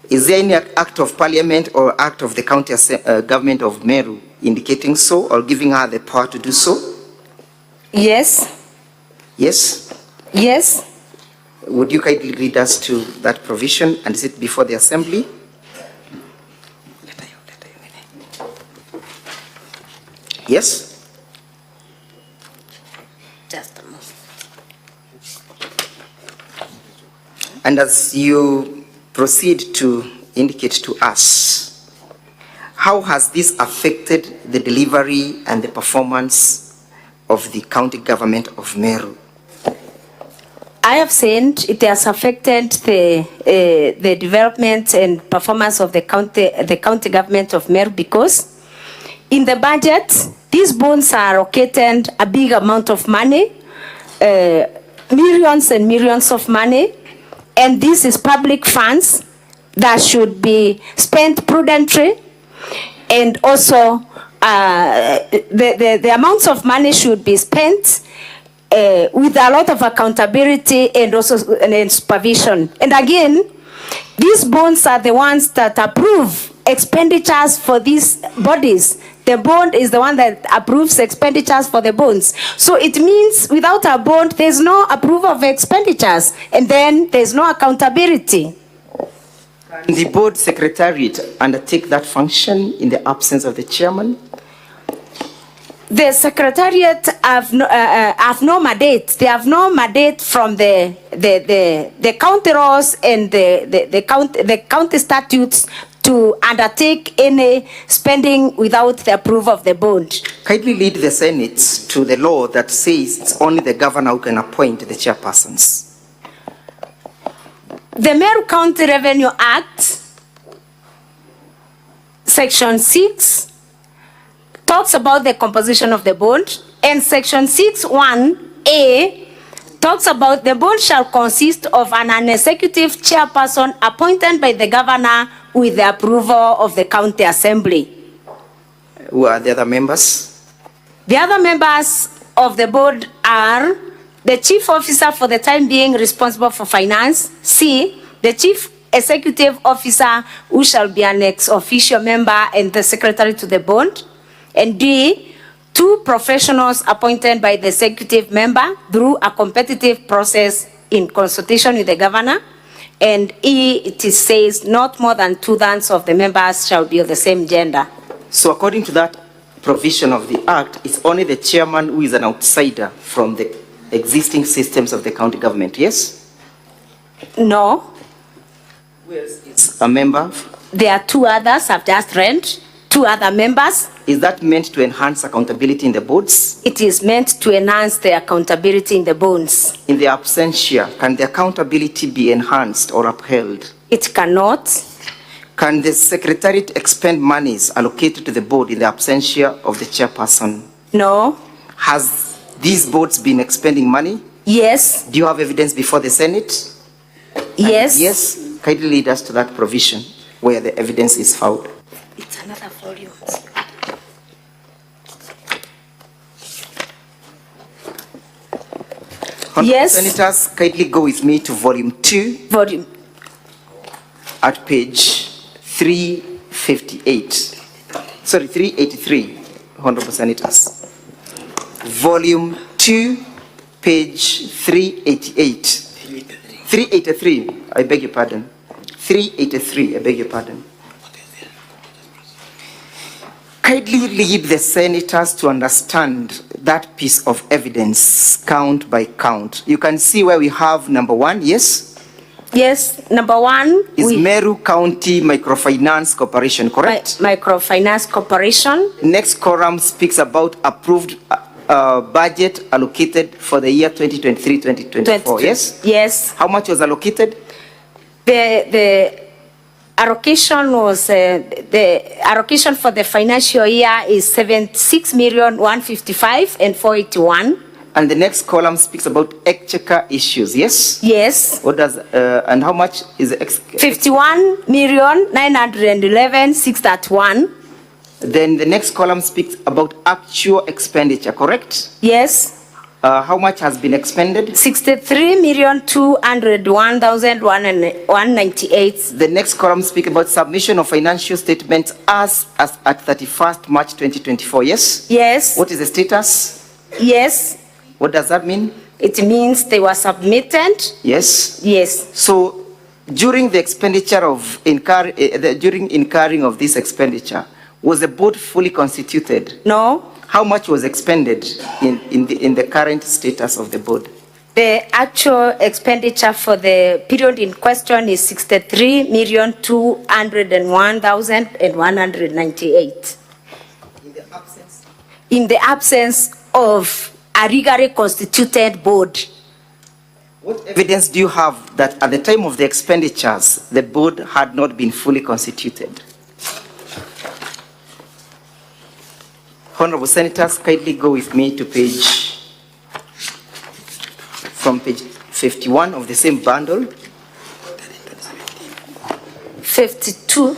Is there any act of parliament or act of the county government of Meru indicating so or giving her the power to do so? Yes. Yes? Yes. Would you kindly read us to that provision and is it before the assembly? Yes? Just a moment. And as you proceed to indicate to us, how has this affected the delivery and the performance of the county government of Meru? I have said it has affected the development and performance of the county government of Meru because in the budget, these bonds are allocated a big amount of money, millions and millions of money, and this is public funds that should be spent prudently, and also the amounts of money should be spent with a lot of accountability and also supervision. And again, these bonds are the ones that approve expenditures for these bodies. The bond is the one that approves expenditures for the bonds. So it means without a bond, there's no approval of expenditures, and then there's no accountability. Can the board secretariat undertake that function in the absence of the chairman? The secretariat have no mandate. They have no mandate from the county laws and the county statutes to undertake any spending without the approval of the board. Kindly lead the Senate to the law that says it's only the governor who can appoint the chairpersons. The Meru County Revenue Act, Section 6, talks about the composition of the board, and Section 6(1)(a) talks about the board shall consist of an executive chairperson appointed by the governor with the approval of the county assembly. Who are the other members? The other members of the board are the chief officer for the time being responsible for finance. C, the chief executive officer who shall be an ex-officio member and the secretary to the board. And D, 2 professionals appointed by the executive member through a competitive process in consultation with the governor. And E, it says not more than 2/3 of the members shall be of the same gender. So according to that provision of the Act, it's only the chairman who is an outsider from the existing systems of the county government, yes? No, Who else is a member? there are 2 others I've just read, 2 other members. Is that meant to enhance accountability in the boards? It is meant to enhance the accountability in the boards. In the absentia, can the accountability be enhanced or upheld? It cannot. Can the secretariat expend monies allocated to the board in the absentia of the chairperson? No. Has these boards been expending money? Yes. Do you have evidence before the Senate? Yes. Yes. Kindly lead us to that provision where the evidence is found. It's another volume. Yes. Senators, kindly go with me to volume 2. Volume. At page 358. Sorry, 383, Honorable Senators. Volume 2, page 388. 383, I beg your pardon. 383, I beg your pardon. Kindly lead the senators to understand that piece of evidence, count by count. You can see where we have number 1, yes? Yes, number 1 is Meru County Microfinance Corporation, correct? Microfinance Corporation. Next column speaks about approved budget allocated for the year 2023-2024, yes? Yes. How much was allocated? The allocation was, the allocation for the financial year is 76,155,481. And the next column speaks about exchequer issues, yes? Yes. What does, and how much is the 51,911,631. Then the next column speaks about actual expenditure, correct? Yes. How much has been expended? 63,201,198. The next column speaks about submission of financial statements as at 31st March 2024, yes? Yes. What is the status? Yes. What does that mean? It means they were submitted. Yes. Yes. So during the expenditure of during incurring of this expenditure, was the board fully constituted? No. How much was expended in the current status of the board? The actual expenditure for the period in question is 63,201,198. In the absence of a legally constituted board. What evidence do you have that at the time of the expenditures, the board had not been fully constituted? Honorable Senators, kindly go with me to page 51 of the same bundle. 52.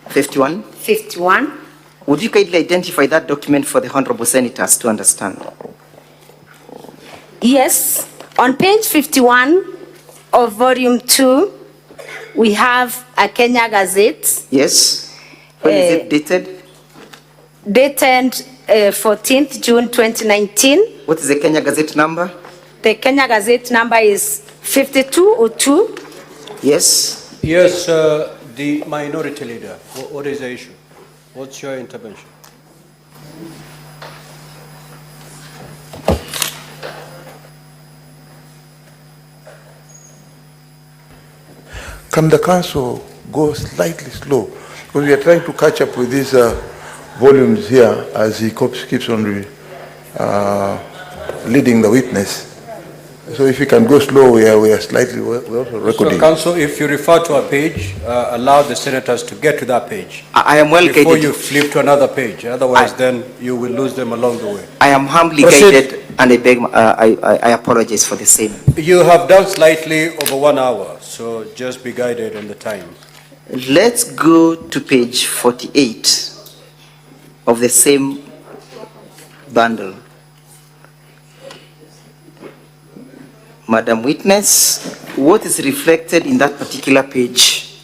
51. 51. Would you kindly identify that document for the Honorable Senators to understand? Yes. On page 51 of volume 2, we have a Kenya Gazette. Yes. When is it dated? Dated 14th June 2019. What is the Kenya Gazette number? The Kenya Gazette number is 5202. Yes. Yes, the minority leader. What is the issue? What's your intervention? Can the council go slightly slow? Because we are trying to catch up with these volumes here as he keeps on leading the witness. So if you can go slow, we are slightly, we're also recording. So, Council, if you refer to a page, allow the senators to get to that page. I am well before guided. You flip to another page. Otherwise, then you will lose them along the way. I am humbly Proceed. guided, and I beg, I apologize for the same. You have done slightly over 1 hour, so just be guided on the time. Let's go to page 48 of the same bundle. Madam Witness, what is reflected in that particular page?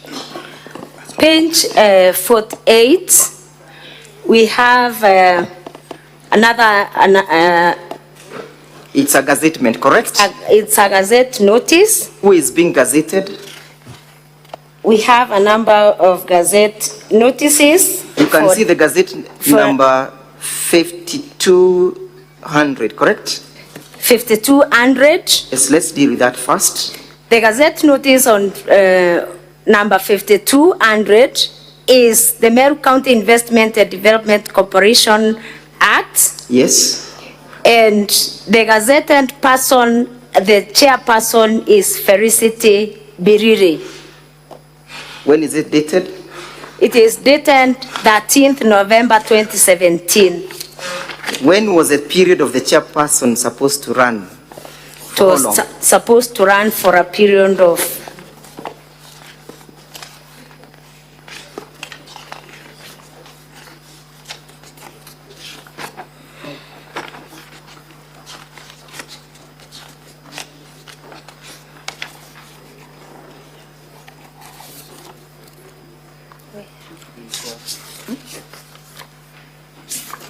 Page 48, we have It's a gazettement, correct? It's a gazette notice. Who is being gazetted? We have a number of gazette notices. You can see the gazette number 5200, correct? 5200. Yes, let's deal with that first. The gazette notice on number 5200 is the Meru County Investment and Development Corporation Act. Yes. And the gazetted person, the chairperson is Felicity Biriri. When is it dated? It is dated 13th November 2017. When was the period of the chairperson supposed to run? It was supposed to run for a period of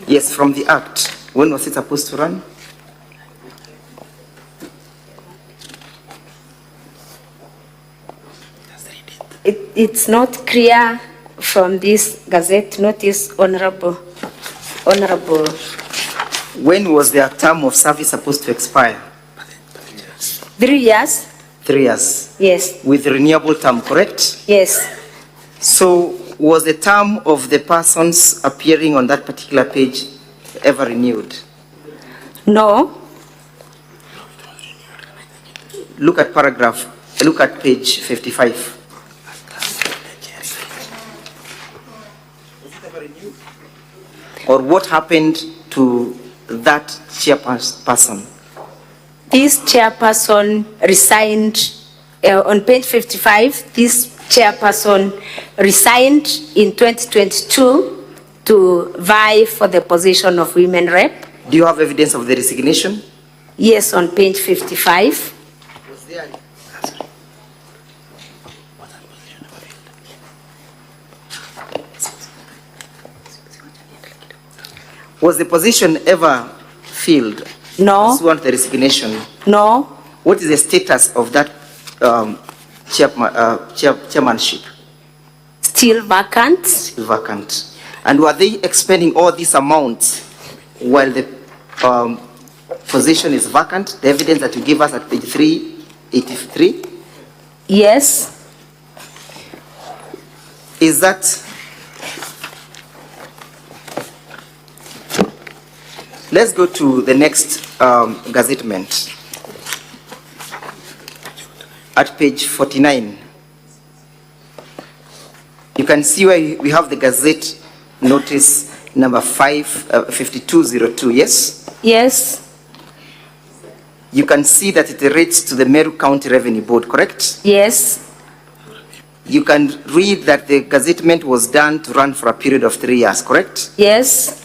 Yes, from the Act. When was it supposed to run? It's not clear from this gazette notice, Honorable. When was their term of service supposed to expire? 3 years? 3 years. Yes. With renewable term, correct? Yes. So was the term of the persons appearing on that particular page ever renewed? No. Look at page 55. Or what happened to that chairperson? This chairperson resigned on page 55. This chairperson resigned in 2022 to vie for the position of women rep. Do you have evidence of the resignation? Yes, on page 55. Was the position ever filled? No. Pursuant to the resignation? No. What is the status of that chairmanship? Still vacant. Still vacant. And were they expending all these amounts while the position is vacant? The evidence that you give us at page 383? Yes. Is that... Let's go to the next gazettement. At page 49. You can see where we have the gazette notice number 5202, yes? Yes. You can see that it relates to the Meru County Revenue Board, correct? Yes. You can read that the gazettement was done to run for a period of 3 years, correct? Yes.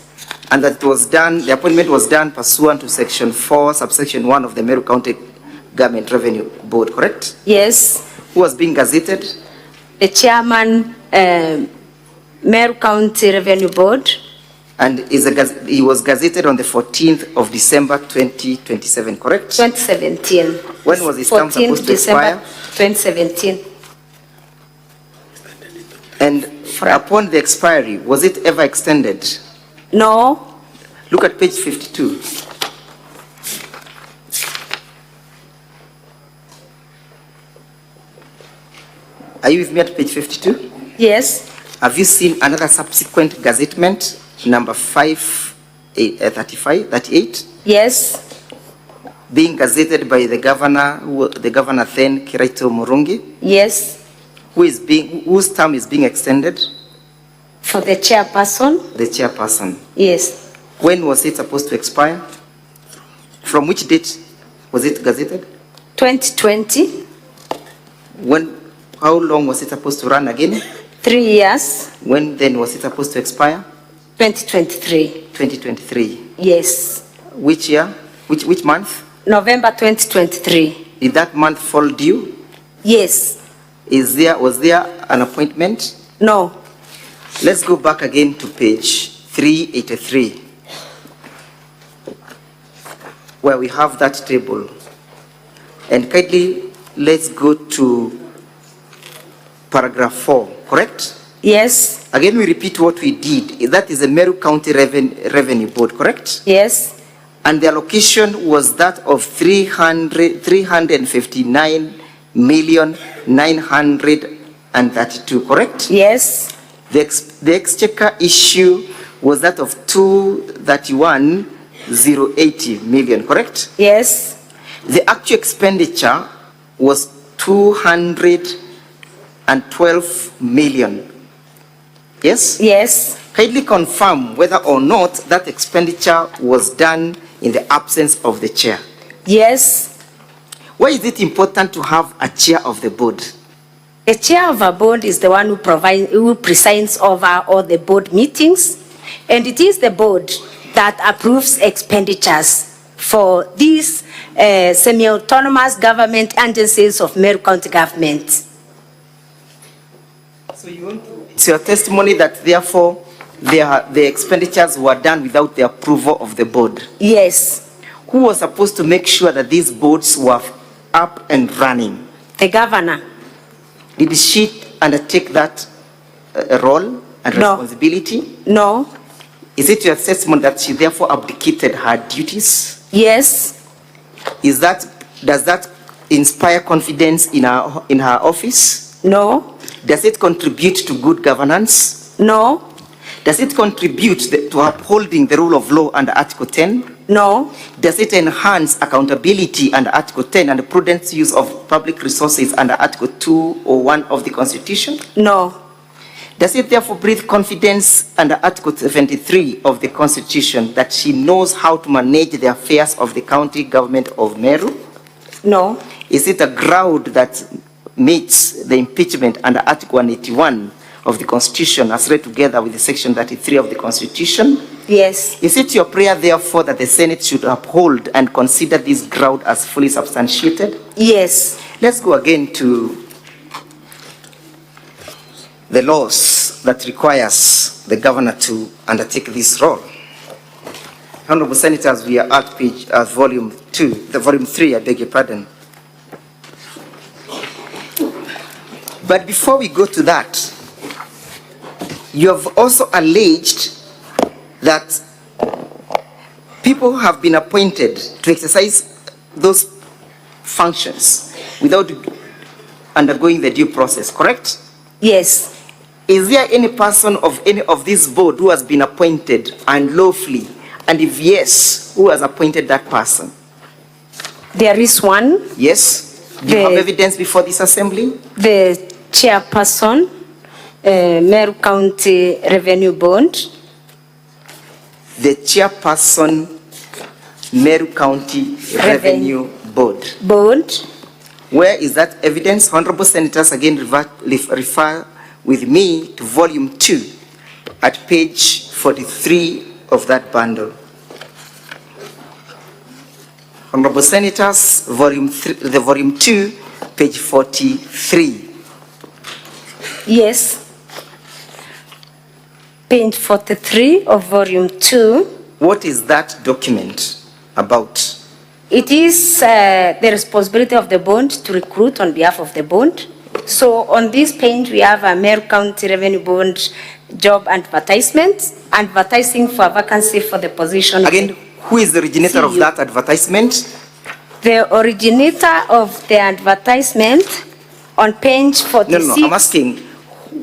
And that it was done, the appointment was done pursuant to section 4, subsection 1 of the Meru County Government Revenue Board, correct? Yes. Who was being gazetted? The chairman, Meru County Revenue Board. And he was gazetted on the 14th of December 2027, correct? 2017. When was his term supposed to expire? 2017. And upon the expiry, was it ever extended? No. Look at page 52. Are you with me at page 52? Yes. Have you seen another subsequent gazettement, number 38? Yes. Being gazetted by the governor then, Kiraito Murungi? Yes. Whose term is being extended? For the chairperson? The chairperson. Yes. When was it supposed to expire? From which date was it gazetted? 2020. How long was it supposed to run again? 3 years. When then was it supposed to expire? 2023. 2023. Yes. Which year? Which month? November 2023. Did that month fall due? Yes. Was there an appointment? No. Let's go back again to page 383, where we have that table. And kindly, let's go to paragraph 4, correct? Yes. Again, we repeat what we did. That is the Meru County Revenue Board, correct? Yes. And the allocation was that of 359,932, correct? Yes. The exchequer issue was that of 231,080 million, correct? Yes. The actual expenditure was 212 million. Yes? Yes. Kindly confirm whether or not that expenditure was done in the absence of the chair. Yes. Why is it important to have a chair of the board? The chair of a board is the one who presides over all the board meetings, and it is the board that approves expenditures for these semi-autonomous government agencies of Meru County government. So it's your testimony that therefore the expenditures were done without the approval of the board? Yes. Who was supposed to make sure that these boards were up and running? The governor. Did she undertake that role and responsibility? No. Is it your assessment that she therefore abdicated her duties? Yes. Does that inspire confidence in her office? No. Does it contribute to good governance? No. Does it contribute to upholding the rule of law under Article 10? No. Does it enhance accountability under Article 10 and the prudent use of public resources under Article 201 of the Constitution? No. Does it therefore breathe confidence under Article 73 of the Constitution that she knows how to manage the affairs of the county government of Meru? No. Is it a ground that meets the impeachment under Article 181 of the Constitution as read together with the Section 33 of the Constitution? Yes. Is it your prayer, therefore, that the Senate should uphold and consider this ground as fully substantiated? Yes. Let's go again to the laws that requires the governor to undertake this role. Honorable Senators, we are at page volume 3, I beg your pardon. But before we go to that, you have also alleged that people have been appointed to exercise those functions without undergoing the due process, correct? Yes. Is there any person of any of this board who has been appointed unlawfully? And if yes, who has appointed that person? There is one. Yes. Do you have evidence before this assembly? The chairperson, Meru County Revenue Board. The chairperson, Meru County Revenue Board. Where is that evidence? Honorable Senators, again refer with me to volume 2 at page 43 of that bundle. Honorable Senators, volume 2, page 43. Yes. Page 43 of volume 2. What is that document about? It is the responsibility of the board to recruit on behalf of the board. So on this page, we have a Meru County Revenue Board job advertisement, advertising for a vacancy for the position. Again, who is the originator of that advertisement? The originator of the advertisement on page 46. No, I'm asking,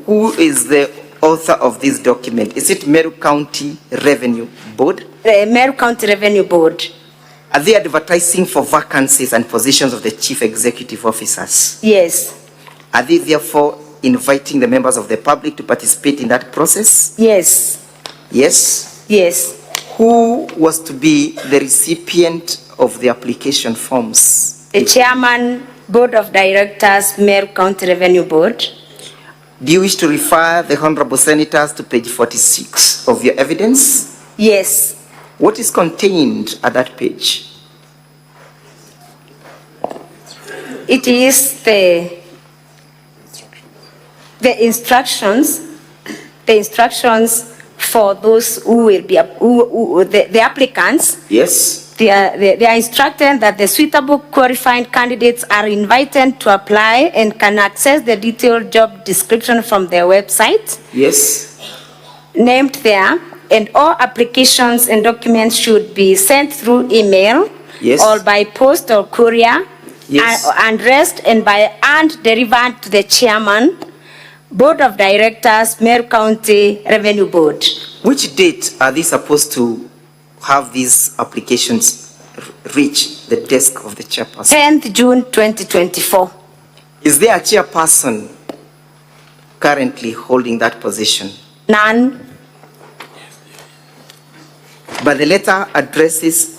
who is the author of this document? Is it Meru County Revenue Board? The Meru County Revenue Board. Are they advertising for vacancies and positions of the chief executive officers? Yes. Are they therefore inviting the members of the public to participate in that process? Yes. Yes? Yes. Who was to be the recipient of the application forms? The chairman, Board of Directors, Meru County Revenue Board. Do you wish to refer the Honorable Senators to page 46 of your evidence? Yes. What is contained at that page? It is the instructions for those who will be, the applicants. Yes. They are instructed that the suitable qualified candidates are invited to apply and can access the detailed job description from their website. Yes. Named there, and all applications and documents should be sent through email. Yes. Or by post or courier. Yes. And addressed and by hand delivered to the chairman, Board of Directors, Meru County Revenue Board. Which date are they supposed to have these applications reach the desk of the chairperson? 10th June 2024. Is there a chairperson currently holding that position? None. But the letter addresses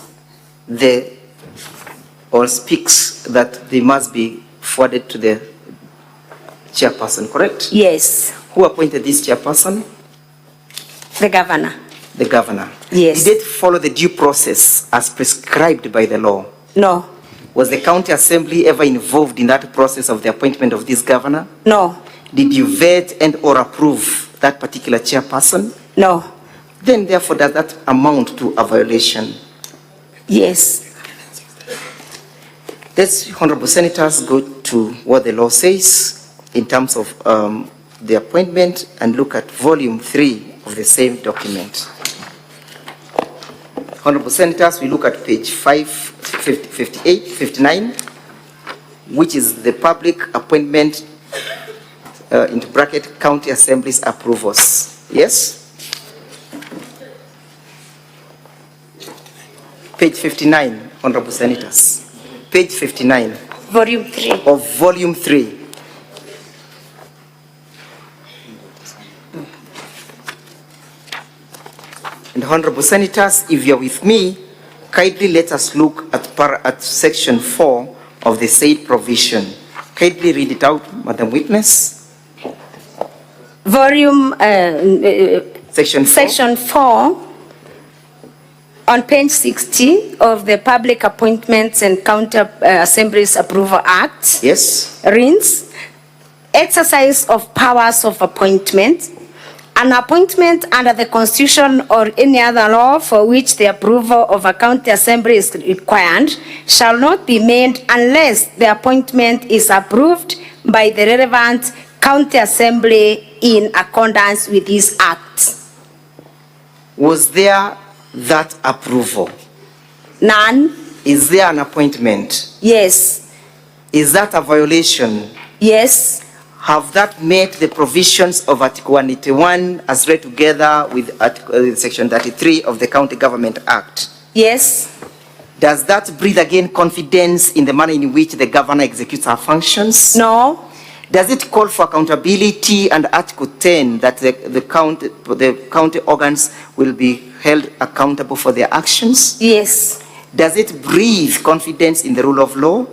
or speaks that they must be forwarded to the chairperson, correct? Yes. Who appointed this chairperson? The governor. The governor. Yes. Did it follow the due process as prescribed by the law? No. Was the county assembly ever involved in that process of the appointment of this governor? No. Did you vet and or approve that particular chairperson? No. Then therefore does that amount to a violation? Yes. Let's, honorable senators, go to what the law says in terms of the appointment and look at volume 3 of the same document. Honorable senators, we look at page 59, which is the public appointment into bracket county assemblies approvals. Yes? Page 59, honorable senators. Page 59. Volume 3. Of volume 3. And honorable senators, if you're with me, kindly let us look at section 4 of the said provision. Kindly read it out, Madam Witness. Volume, section 4. Section 4 on page 60 of the Public Appointments and County Assemblies Approval Act. Yes. Reads, exercise of powers of appointment. An appointment under the Constitution or any other law for which the approval of a county assembly is required shall not be made unless the appointment is approved by the relevant county assembly in accordance with this act. Was there that approval? None. Is there an appointment? Yes. Is that a violation? Yes. Have that met the provisions of Article 181 as read together with Section 33 of the County Government Act? Yes. Does that breathe again confidence in the manner in which the governor executes her functions? No. Does it call for accountability and Article 10 that the county organs will be held accountable for their actions? Yes. Does it breathe confidence in the rule of law?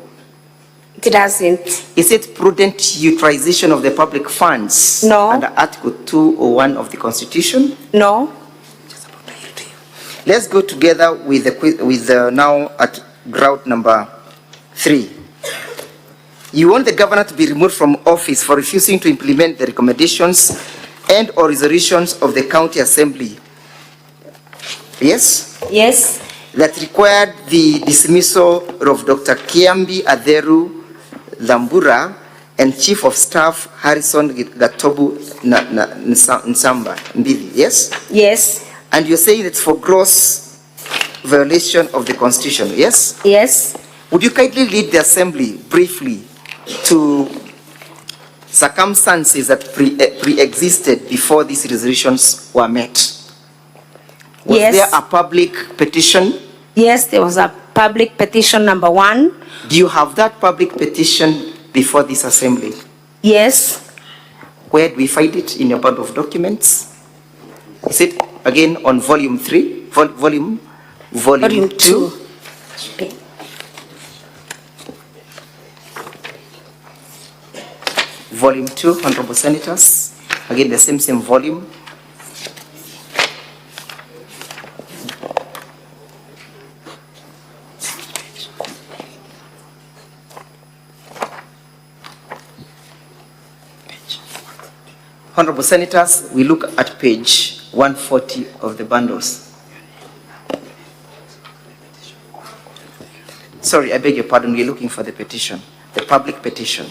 It doesn't. Is it prudent utilization of the public funds? No. Under Article 201 of the Constitution? No. Let's go together with now at ground number 3. You want the governor to be removed from office for refusing to implement the recommendations and or resolutions of the county assembly. Yes? Yes. That required the dismissal of Dr. Kiambi Aderu Lambura and Chief of Staff Harrison Gatobu Nsamba Mbili. Yes? Yes. And you're saying it's for gross violation of the Constitution. Yes? Yes. Would you kindly lead the assembly briefly to circumstances that pre-existed before these resolutions were met? Was Yes. there a public petition? Yes, there was a public petition number 1. Do you have that public petition before this assembly? Yes. Where do we find it in your bundle of documents? Is it again on volume 3? Volume 2? Okay. Volume 2, honorable senators. Again, the same volume. Honorable Senators, we look at page 140 of the bundles. Sorry, I beg your pardon, we're looking for the petition, the public petition.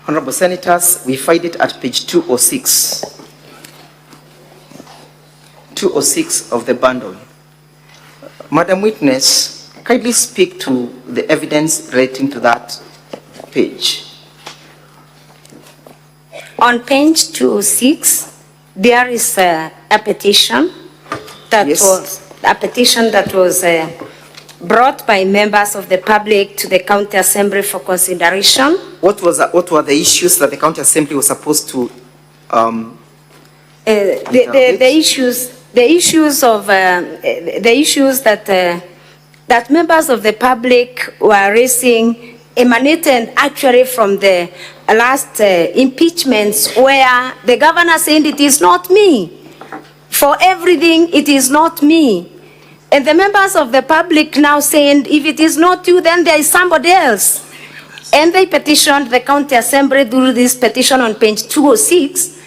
Honorable Senators, we find it at page 206. 206 of the bundle. Madam Witness, kindly speak to the evidence relating to that page. On page 206, there is a petition that was brought by members of the public to the County Assembly for consideration. What were the issues that the County Assembly was supposed to the issues that members of the public were raising emanated actually from the last impeachments, where the governor said it is not me. For everything, it is not me. And the members of the public now saying, if it is not you, then there is somebody else. And they petitioned the County Assembly through this petition on page 206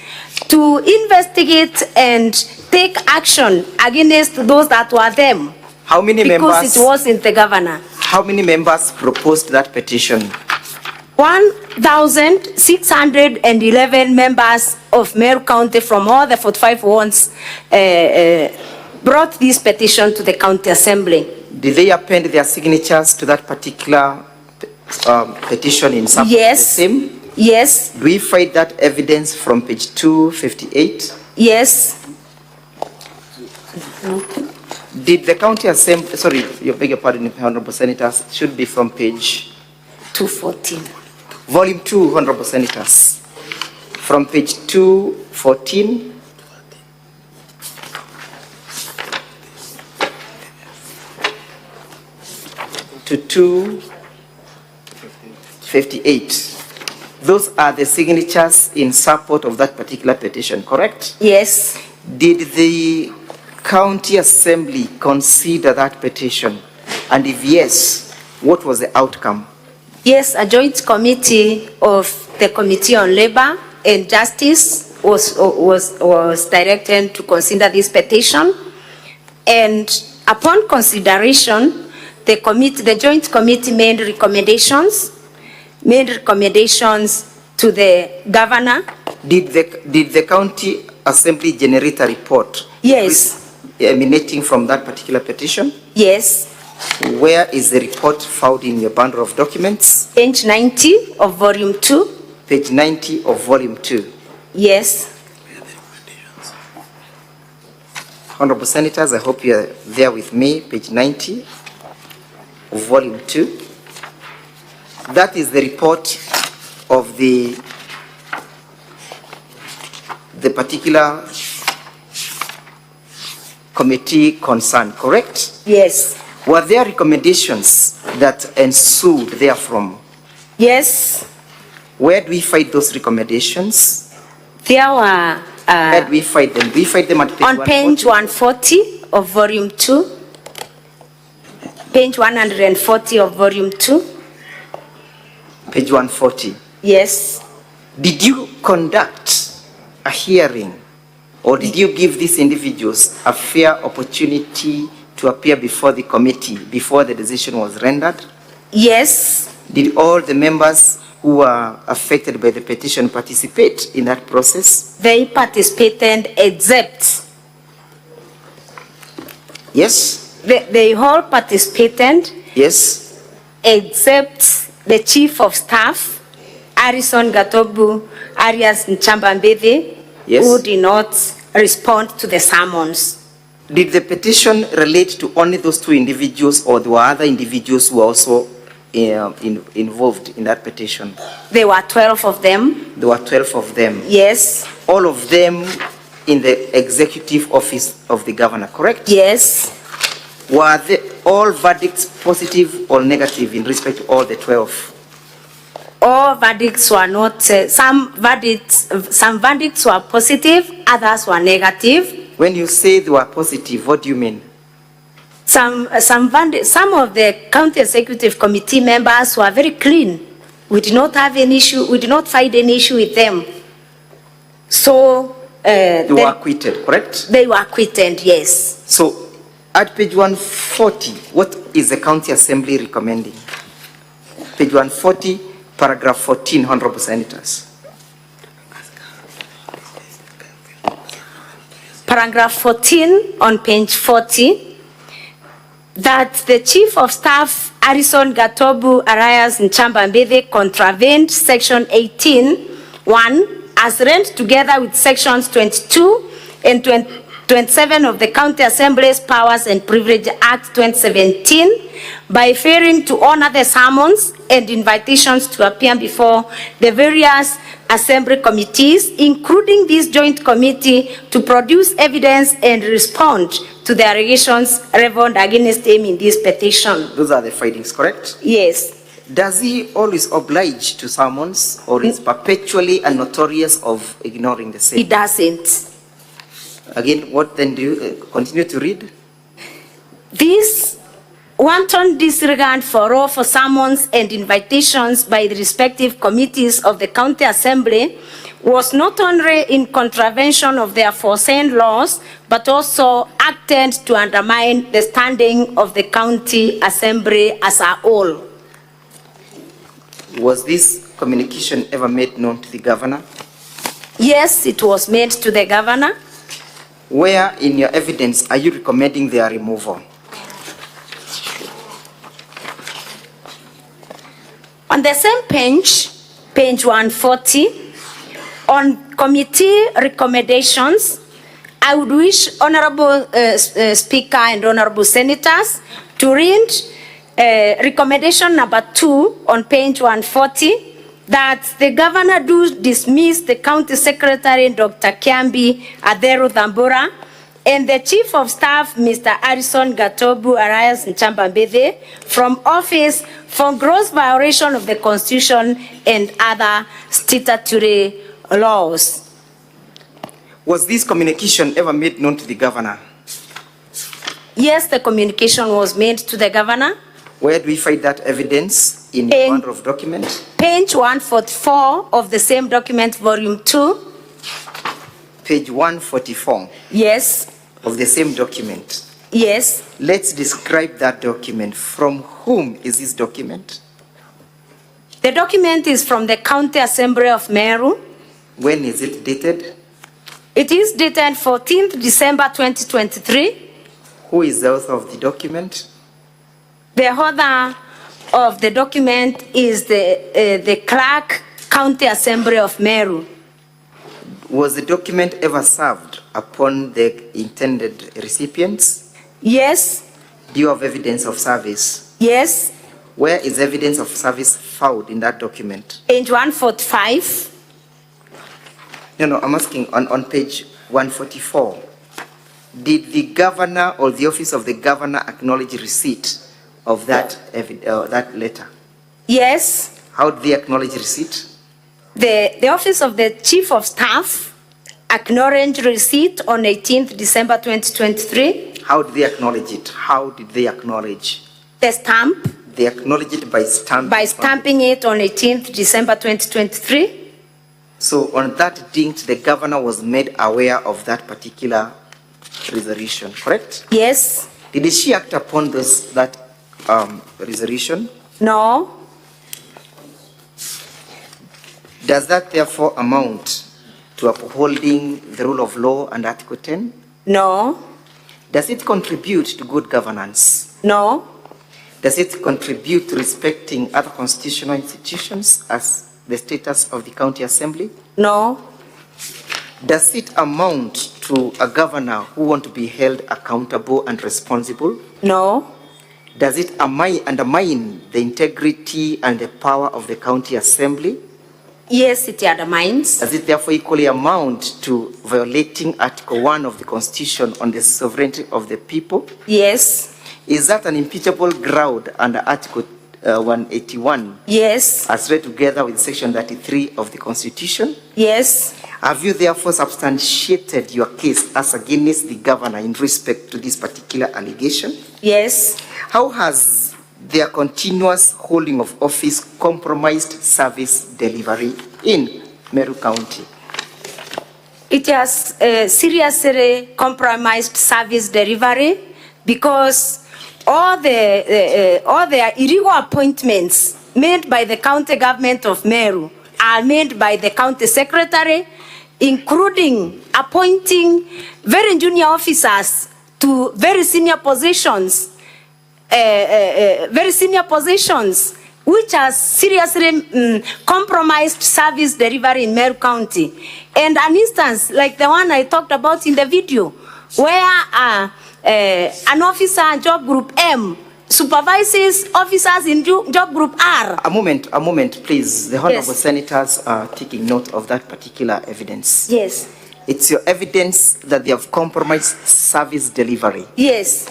to investigate and take action against those that were them. How many members? Because it wasn't the governor. How many members proposed that petition? 1,611 members of Meru County from all the 45 wards brought this petition to the County Assembly. Did they append their signatures to that particular petition in support of the same? Yes. Do we find that evidence from page 258? Yes. Did the County Assembly, sorry, you beg your pardon, Honorable Senators, should be from page 214. Volume 2, Honorable Senators. From page 214 to 258. Those are the signatures in support of that particular petition, correct? Yes. Did the County Assembly consider that petition? And if yes, what was the outcome? Yes, a joint committee of the Committee on Labor and Justice was directed to consider this petition. And upon consideration, the joint committee made recommendations to the governor. Did the County Assembly generate a report? Yes. Emanating from that particular petition? Yes. Where is the report found in your bundle of documents? Page 90 of volume 2. Page 90 of volume 2. Yes. Honorable Senators, I hope you are there with me. Page 90 of volume 2. That is the report of the particular committee concerned, correct? Yes. Were there recommendations that ensued therefrom? Yes. Where do we find those recommendations? There were... Where do we find them? Do we find them at page 140? On page 140 of volume 2. Page 140 of volume 2. Page 140. Yes. Did you conduct a hearing, or did you give these individuals a fair opportunity to appear before the committee before the decision was rendered? Yes. Did all the members who were affected by the petition participate in that process? They participated except... Yes. They all participated. Yes. Except the Chief of Staff, Harrison Gatobu, Arias Nchambambede, yes, who did not respond to the summons. Did the petition relate to only those two individuals, or there were other individuals who were also involved in that petition? There were 12 of them. There were 12 of them? Yes. All of them in the executive office of the governor, correct? Yes. Were all verdicts positive or negative in respect to all the 12? All verdicts were not, some verdicts were positive, others were negative. When you say they were positive, what do you mean? Some of the county executive committee members were very clean. We did not have an issue, we did not find any issue with them. So, they were acquitted, correct? They were acquitted, yes. So, at page 140, what is the county assembly recommending? Page 140, paragraph 14, Honorable Senators. Paragraph 14 on page 40, that the Chief of Staff, Harrison Gatobu Arias Nchamba-Mbethe, contravened section 18(1) as read together with sections 22 and 27 of the County Assembly's Powers and Privilege Act 2017 by failing to honor the summons and invitations to appear before the various assembly committees, including this joint committee, to produce evidence and respond to the allegations leveled against him in this petition. Those are the findings, correct? Yes. Does he always oblige to summons, or is perpetually and notorious of ignoring the same? He doesn't. Again, what then do you continue to read? This wanton disregard for all for summons and invitations by the respective committees of the county assembly was not only in contravention of the aforesaid laws, but also acted to undermine the standing of the county assembly as a whole. Was this communication ever made known to the governor? Yes, it was made to the governor. Where in your evidence are you recommending their removal? On the same page, page 140, on committee recommendations, I would wish Honorable Speaker and Honorable Senators to read recommendation number 2 on page 140, that the governor do dismiss the county secretary, Dr. Kiambi Adero Thambura, and the chief of staff, Mr. Harrison Gatobu Arias Nchamba-Mbethe, from office for gross violation of the Constitution and other statutory laws. Was this communication ever made known to the governor? Yes, the communication was made to the governor. Where do we find that evidence in your bundle of documents? Page 144 of the same document, volume 2. Page 144. Yes. Of the same document. Yes. Let's describe that document. From whom is this document? The document is from the County Assembly of Meru. When is it dated? It is dated 14th December 2023. Who is the author of the document? The author of the document is the Clerk, County Assembly of Meru. Was the document ever served upon the intended recipients? Yes. Do you have evidence of service? Yes. Where is evidence of service found in that document? Page 145. No, I'm asking on page 144. Did the governor or the office of the governor acknowledge receipt of that letter? Yes. How did they acknowledge receipt? The office of the chief of staff acknowledged receipt on 18th December 2023. How did they acknowledge it? How did they acknowledge? The stamp. They acknowledged it by stamping. By stamping it on 18th December 2023. So on that date, the governor was made aware of that particular resolution, correct? Yes. Did she act upon that resolution? No. Does that therefore amount to upholding the rule of law and Article 10? No. Does it contribute to good governance? No. Does it contribute to respecting other constitutional institutions as the status of the county assembly? No. Does it amount to a governor who wants to be held accountable and responsible? No. Does it undermine the integrity and the power of the county assembly? Yes, it undermines. Does it therefore equally amount to violating Article 1 of the Constitution on the sovereignty of the people? Yes. Is that an impeachable ground under Article 181. Yes. As read together with Section 33 of the Constitution. Yes. Have you therefore substantiated your case as against the governor in respect to this particular allegation? Yes. How has their continuous holding of office compromised service delivery in Meru County? It has seriously compromised service delivery because all the illegal appointments made by the county government of Meru are made by the county secretary, including appointing very junior officers to very senior positions, which has seriously compromised service delivery in Meru County. And an instance like the one I talked about in the video, where an officer in job group M supervises officers in job group R. A moment, please. The honorable Yes. senators are taking note of that particular evidence. Yes. It's your evidence that they have compromised service delivery. Yes.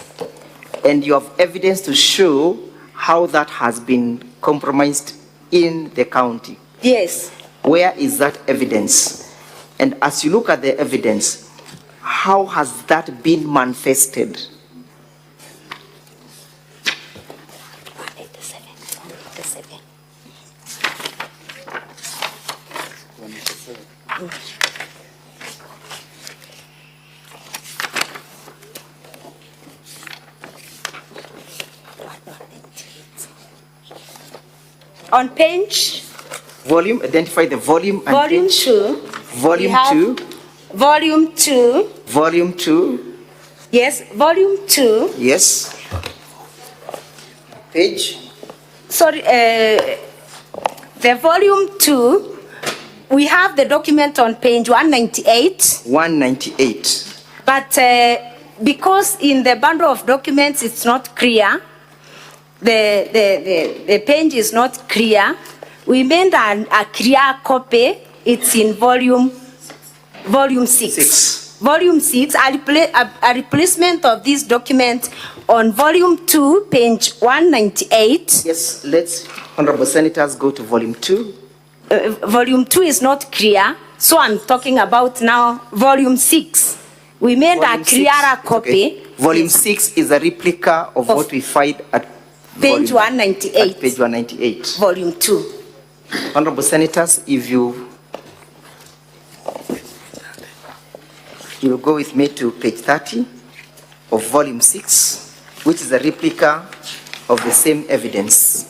And you have evidence to show how that has been compromised in the county. Yes. Where is that evidence? And as you look at the evidence, how has that been manifested? On page Volume, identify the volume and volume page. 2. Volume we have 2. Volume 2. Volume 2. Yes, volume 2. Yes. Page. Sorry, the volume 2, we have the document on page 198. 198. But because in the bundle of documents it's not clear, the page is not clear, we made a clear copy. It's in volume 6. Volume 6, a replacement of this document on volume 2, page 198. Yes, let's, honorable senators, go to volume 2. Volume 2 is not clear, so I'm talking about now volume 6. We made Volume a clearer 6, copy. okay. Volume 6 is a replica of what we find at Page 198. At page 198. Volume 2. Honorable senators, if you will go with me to page 30 of volume 6, which is a replica of the same evidence.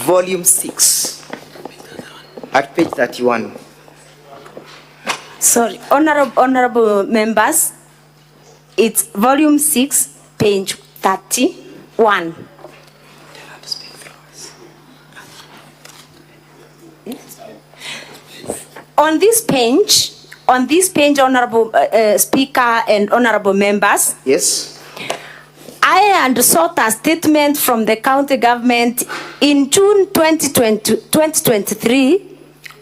Volume 6 at page 31. Sorry, honorable members, it's volume 6, page 31. On this page, honorable speaker and honorable members. Yes. I had sought a statement from the county government in June 2023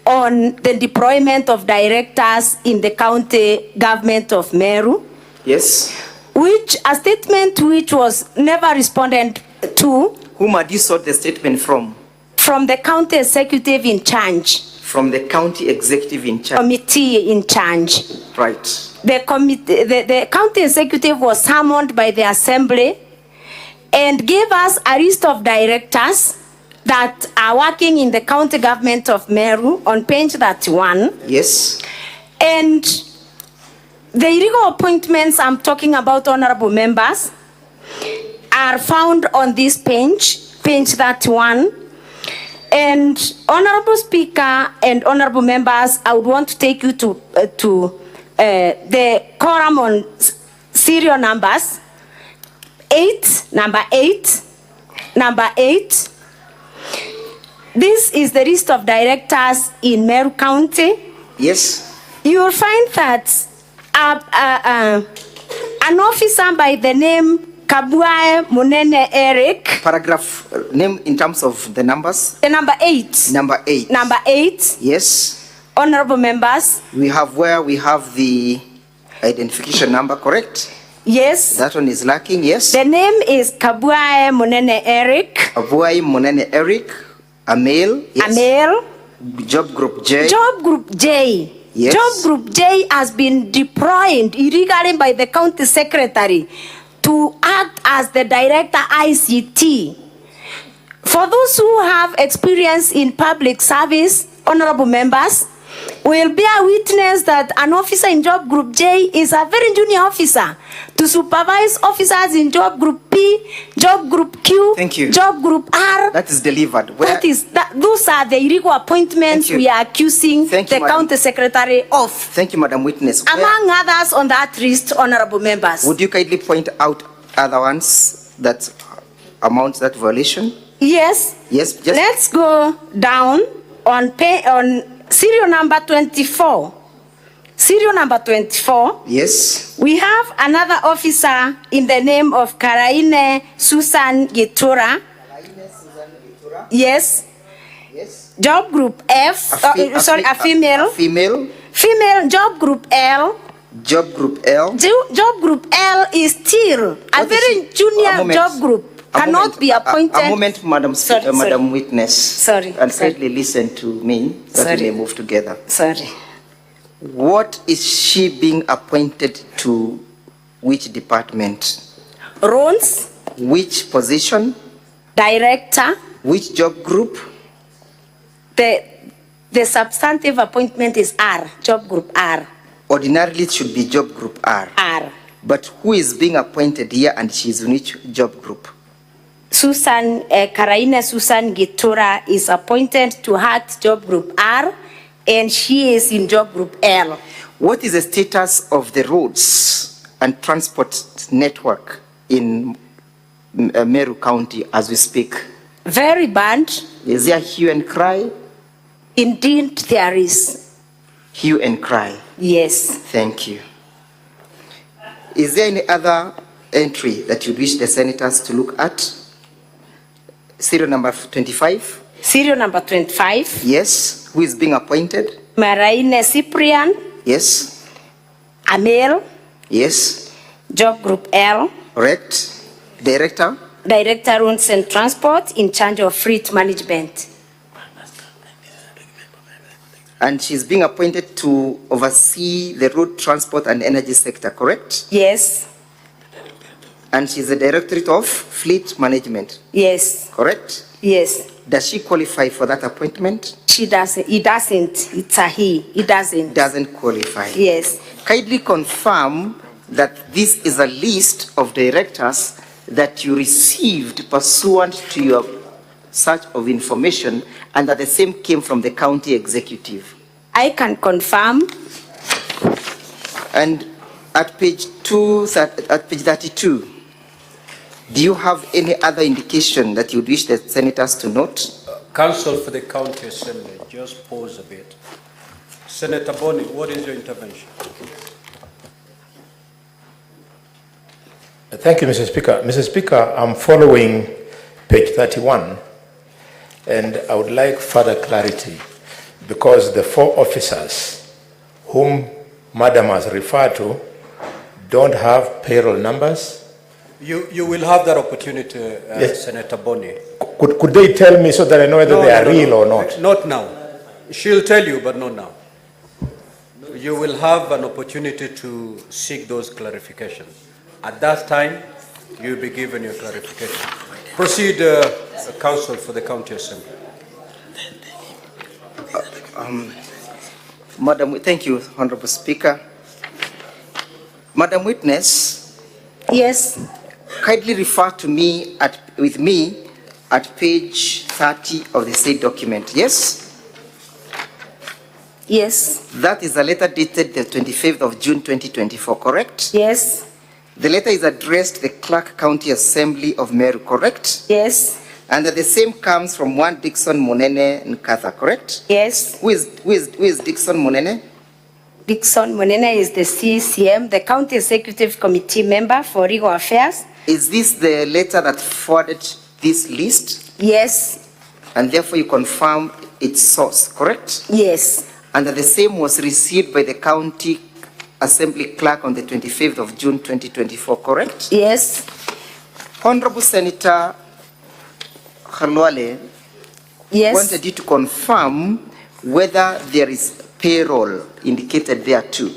on the deployment of directors in the county government of Meru. Yes. A statement which was never responded to. Whom had you sought the statement from? From the county executive in charge. From the county executive in charge. Committee in charge. Right. The county executive was summoned by the assembly and gave us a list of directors that are working in the county government of Meru on page 31. Yes. And the illegal appointments I'm talking about, honorable members, are found on this page 31. And honorable speaker and honorable members, I would want to take you to the column on serial numbers. Number 8. This is the list of directors in Meru County. Yes. You will find that an officer by the name Kabuae Munene Eric. Paragraph name in terms of the numbers. Number 8. Number 8. Number 8. Yes. Honorable members. We have the identification number, correct? Yes. That one is lacking, yes. The name is Kabuae Munene Eric. Kabuae Munene Eric, a male, yes. A male. Job group J. Job group J. Yes. Job group J has been deployed illegally by the county secretary to act as the director ICT. For those who have experience in public service, honorable members, will bear witness that an officer in job group J is a very junior officer to supervise officers in job group P, job group Q, Thank you. job group R. That is delivered. Those are the illegal appointments we are accusing the county secretary of. Thank you, Madam Witness. Among others on that list, honorable members. Would you kindly point out other ones that amount that violation? Yes. Yes. Just Let's go down on serial number 24. Serial number 24. Yes. We have another officer in the name of Karaine Susan Gitura. Yes. Yes. Job group F. A female. Female. Female job group L. Job group L. Job group L is still a very junior job group. Cannot be appointed. A moment, Madam Madam Witness. Sorry. And kindly listen to me so that we may move together. Sorry. What is she being appointed to? Which department? Roles. Which position? Director. Which job group? The substantive appointment is R, job group R. Ordinarily it should be job group R. R. But who is being appointed here and she is in which job group? Karaine Susan Gitura is appointed to HAT job group R, and she is in job group L. What is the status of the roads and transport network in Meru County as we speak? Very bad. Is there hue and cry? Indeed, there is. Hue and cry? Yes. Thank you. Is there any other entry that you wish the senators to look at? Serial number 25? Serial number 25. Yes. Who is being appointed? Maraine Cyprian. Yes. A male. Yes. Job group L. Correct. Director? Director Roads and Transport in charge of fleet management. And she's being appointed to oversee the road transport and energy sector, correct? Yes. And she's the Directorate of Fleet Management? Yes. Correct? Yes. Does she qualify for that appointment? She doesn't. He doesn't. It's a he. He doesn't. Doesn't qualify. Yes. Kindly confirm that this is a list of directors that you received pursuant to your search of information and that the same came from the county executive. I can confirm. And at page 32, do you have any other indication that you would wish the senators to note? Counsel for the County Assembly, just pause a bit. Senator Boni, what is your intervention? Thank you, Mr. Speaker. Mr. Speaker, I'm following page 31, and I would like further clarity because the 4 officers whom Madam has referred to don't have payroll numbers. You will have that opportunity, Yes. Senator Boni. Could they tell me so that I know whether they are real or not? Not now. She'll tell you, but not now. You will have an opportunity to seek those clarifications. At that time, you'll be given your clarification. Proceed, Counsel for the County Assembly. Madam, thank you, Honorable Speaker. Madam Witness. Yes. Kindly refer to me with me at page 30 of the said document. Yes? Yes. That is a letter dated the 25th of June 2024, correct? Yes. The letter is addressed to the Clark County Assembly of Meru, correct? Yes. And the same comes from one Dixon Munene Nkatha, correct? Yes. Who is Dixon Munene? Dixon Munene is the CCM, the County Executive Committee member for Legal Affairs. Is this the letter that forwarded this list? Yes. And therefore you confirm its source, correct? Yes. And that the same was received by the county Assembly Clerk on the 25th of June 2024, correct? Yes. Honorable Senator Khalwale wanted you to confirm whether there is payroll indicated there too.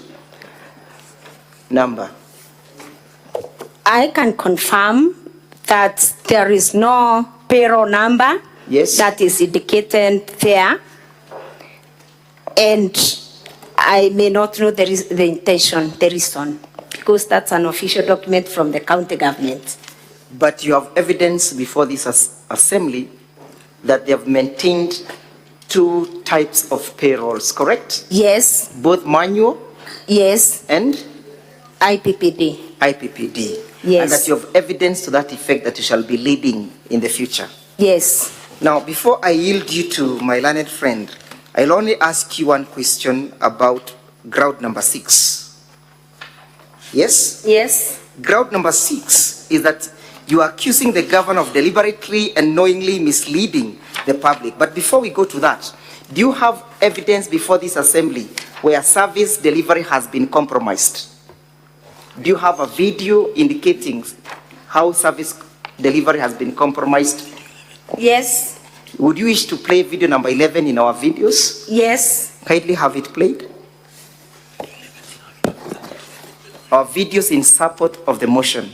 Number. I can confirm that there is no payroll number that is indicated there. And I may not know the intention, the reason, because that's an official document from the county government. But you have evidence before this assembly that they have maintained 2 types of payrolls, correct? Yes. Both manual? Yes. And? IPPD. IPPD. Yes. And that you have evidence to that effect that you shall be leading in the future. Yes. Now, before I yield you to my learned friend, I'll only ask you one question about ground number 6. Yes? Yes. Ground number 6 is that you are accusing the governor of deliberately and knowingly misleading the public. But before we go to that, do you have evidence before this assembly where service delivery has been compromised? Do you have a video indicating how service delivery has been compromised? Yes. Would you wish to play video number 11 in our videos? Yes. Kindly have it played. Our videos in support of the motion.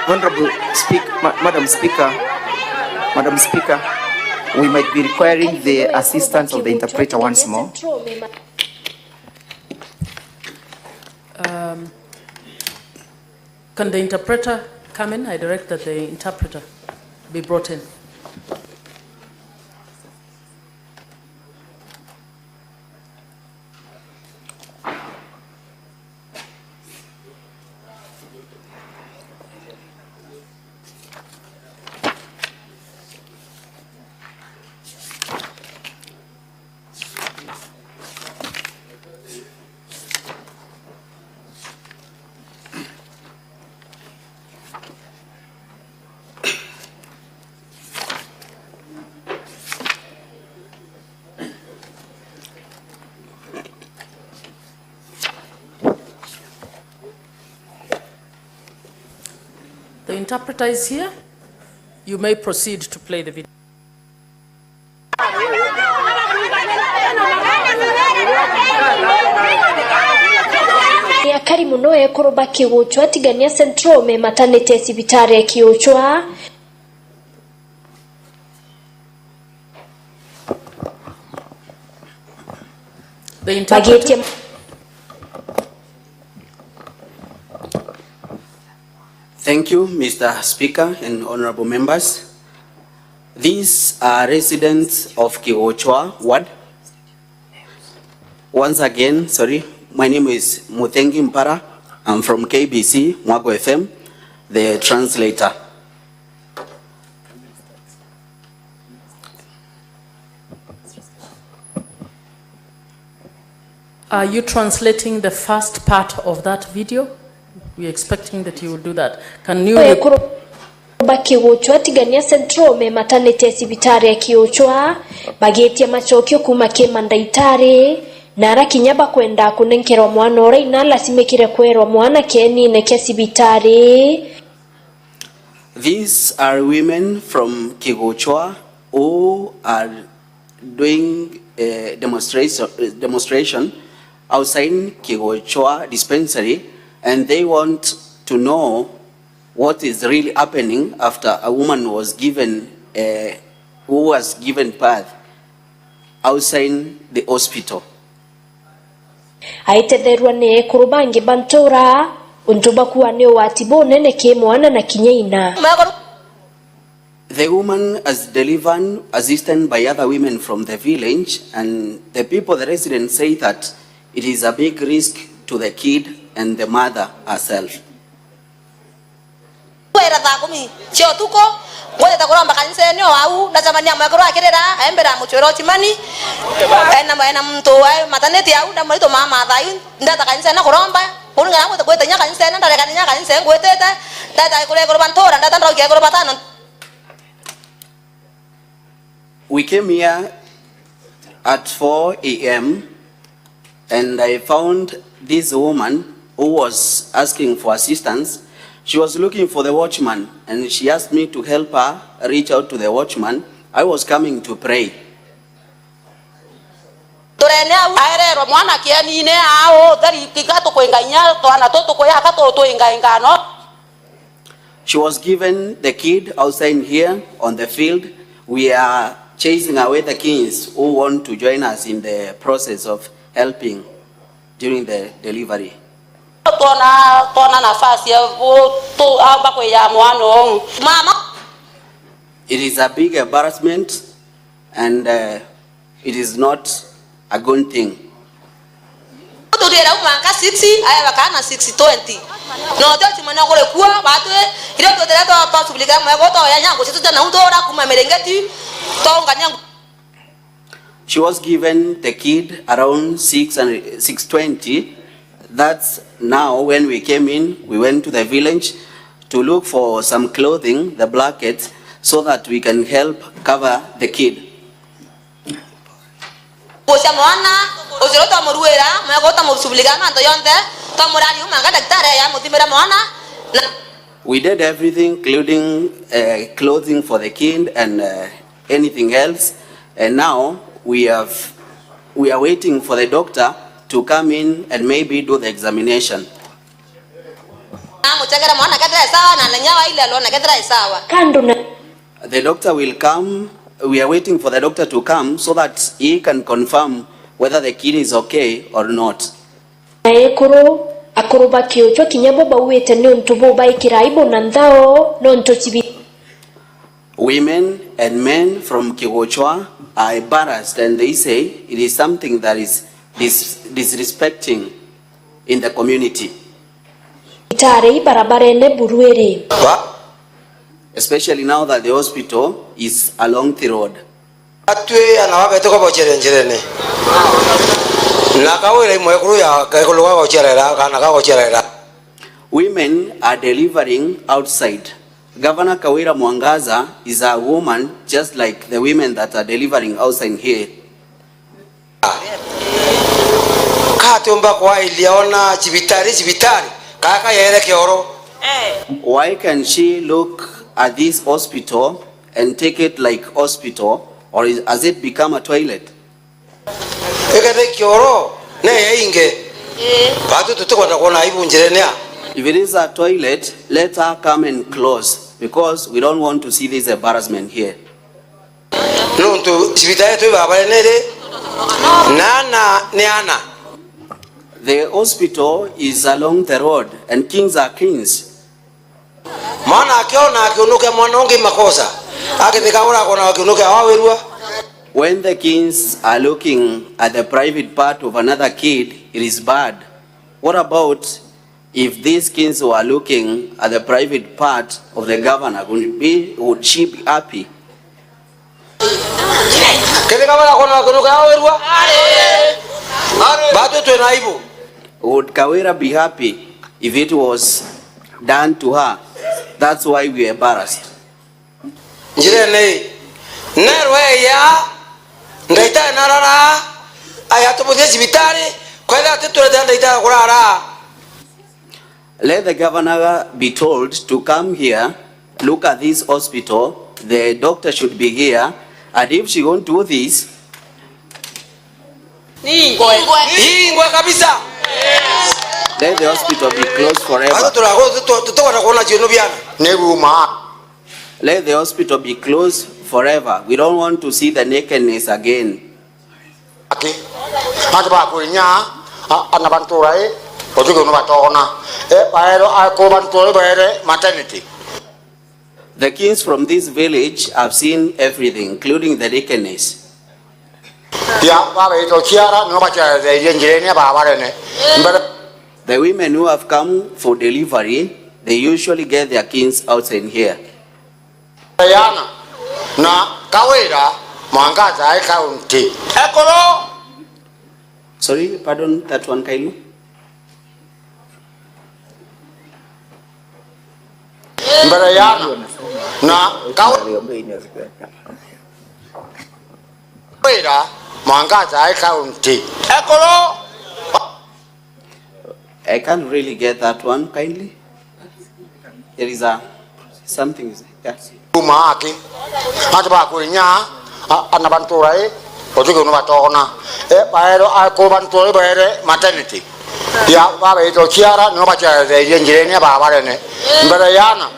Honorable Madam Speaker, we might be requiring the assistance of the interpreter once more. Can the interpreter come in? I direct that the interpreter be brought in. The interpreter is here. You may proceed to play the video. Akari muno ekoroba kiuchwa tigania central me maternity sibitare kiuchwa. The interpreter. Thank you, Mr. Speaker and honorable members. These are residents of Kiwochwa ward. Once again, my name is Mutembei. I'm from KBC, Mwangaza FM, the translator. Are you translating the first part of that video? We're expecting that you will do that. Can you... Bakiwochwa tigania central me maternity sibitare kiuchwa bagetia machokyo kuma kemandaitare nara kinyaba kwenda kunenkerwa mwana ora inala simekire kwerwa mwana keni neke sibitare. These are women from Kigochwa who are doing a demonstration outside Kigochwa dispensary, and they want to know what is really happening after a woman was given, who was given birth outside the hospital. Aitederwa ne kurubangi bantora untuba kuwa ne watibone ne kemwana na kinyeina. The woman is delivered, assisted by other women from the village, and the people, the residents, say that it is a big risk to the kid and the mother herself. We came here at 4 a.m. and I found this woman who was asking for assistance. She was looking for the watchman and she asked me to help her reach out to the watchman. I was coming to pray. She was given the kid outside here on the field. We are chasing away the kids who want to join us in the process of helping during the delivery. It is a big embarrassment and it is not a good thing. She was given the kid around 6:20. That's now when we came in, we went to the village to look for some clothing, the blankets, so that we can help cover the kid. We did everything, including clothing for the kid and anything else. And now we are waiting for the doctor to come in and maybe do the examination. The doctor will come. We are waiting for the doctor to come so that he can confirm whether the kid is okay or not. Women and men from Kiwochwa are embarrassed and they say it is something that is disrespecting in the community. Especially now that the hospital is along the road. Women are delivering outside. Governor Kawira Mwangaza is a woman just like the women that are delivering outside here. Why can she look at this hospital and take it like hospital, or has it become a toilet? If it is a toilet, let her come and close, because we don't want to see this embarrassment here. The hospital is along the road and kings are kings. When the kings are looking at the private part of another kid, it is bad. What about if these kings were looking at the private part of the governor? Would she be happy? Would Kawira be happy if it was done to her? That's why we are embarrassed. Let the governor be told to come here, look at this hospital. The doctor should be here, and if she won't do this, let the hospital be closed forever. Let the hospital be closed forever. We don't want to see the nakedness again. The kings from this village have seen everything, including the nakedness. The women who have come for delivery, they usually get their kings outside here. Sorry, pardon, that one, Kailu? mbere yana na Kawira Mwangaza county ekolo. I can't really get that one kindly. There is something. Yes. Umaki ataba kunya anabanturai otuko no batona baero akobanturai baere maternity ya baba ito chiara no bacha yenjirene baba rene mbere yana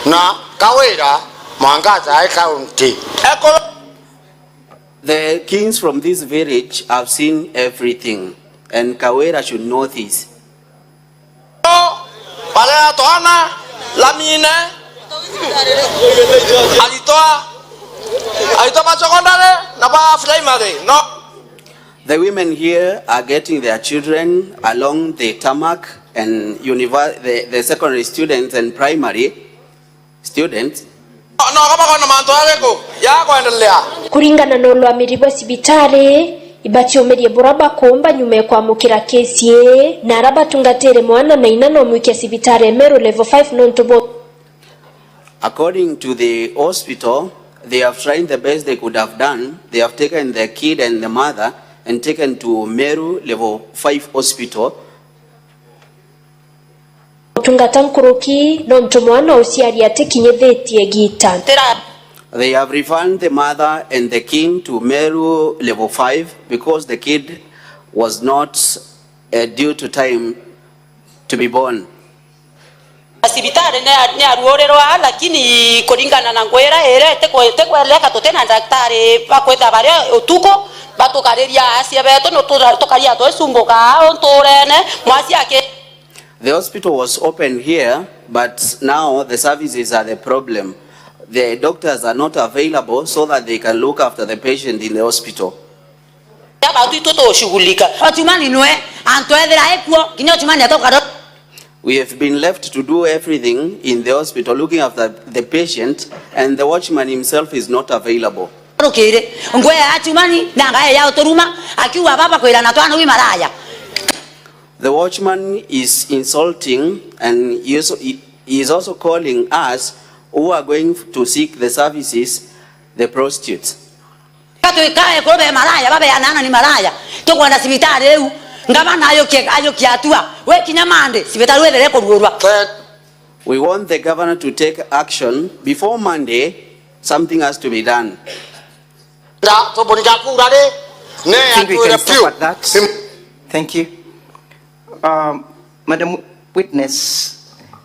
na Kawira Mwangaza county ekolo. The kings from this village have seen everything, and Kawira should know this. Palea toana lamine alitoa machokondare na ba primary no. The women here are getting their children along the tarmac, and the secondary students and primary students. Kuringana na ulwamiri bwa sibitari ibachiomerie buraba komba nyume kwa mukira kesi na araba tungatere mwana na inano mwike sibitari Meru level 5 nontobo. According to the hospital, they have tried the best they could have done. They have taken the kid and the mother and taken to Meru level 5 hospital. Tungatankuruki nontomwana usiari atekinyethetie gita. They have refunded the mother and the king to Meru level 5 because the kid was not due to time to be born. Sibitari ne aruorerwa lakini kuringana na ngwera ere tekweleka totena daktari bakwetha bare utuko batukareria asia beto no tukaria to sumboka ontorene mwasi yake. The hospital was open here, but now the services are the problem. The doctors are not available so that they can look after the patient in the hospital. We have been left to do everything in the hospital, looking after the patient, and the watchman himself is not available. The watchman is insulting, and he is also calling us who are going to seek the services, the prostitutes. We want the governor to take action. Before Monday, something has to be done. I think we can stop at that. Thank you. Madam Witness,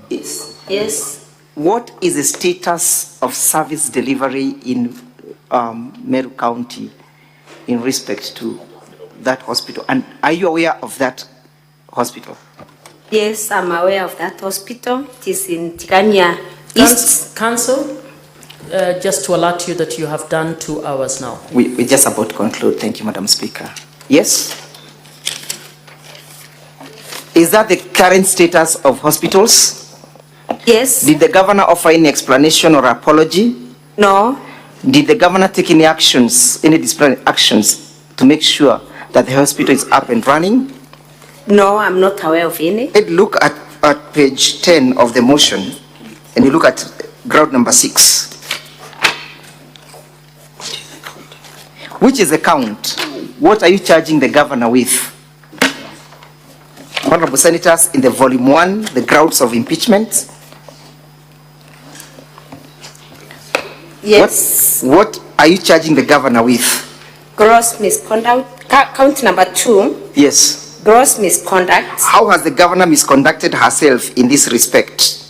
Yes. What is the status of service delivery in Meru County in respect to that hospital? And are you aware of that hospital? Yes, I'm aware of that hospital. It is in Tigania East. Council, just to alert you that you have done 2 hours now. We're just about to conclude. Thank you, Madam Speaker. Yes? Is that the current status of hospitals? Yes. Did the governor offer any explanation or apology? No. Did the governor take any actions, any disciplinary actions to make sure that the hospital is up and running? No, I'm not aware of any. Look at page 10 of the motion, and you look at ground number 6. Which is the count? What are you charging the governor with? Honorable Senators, in the volume 1, the grounds of impeachment. Yes. What are you charging the governor with? Gross misconduct. Count number 2. Yes. Gross misconduct. How has the governor misconducted herself in this respect?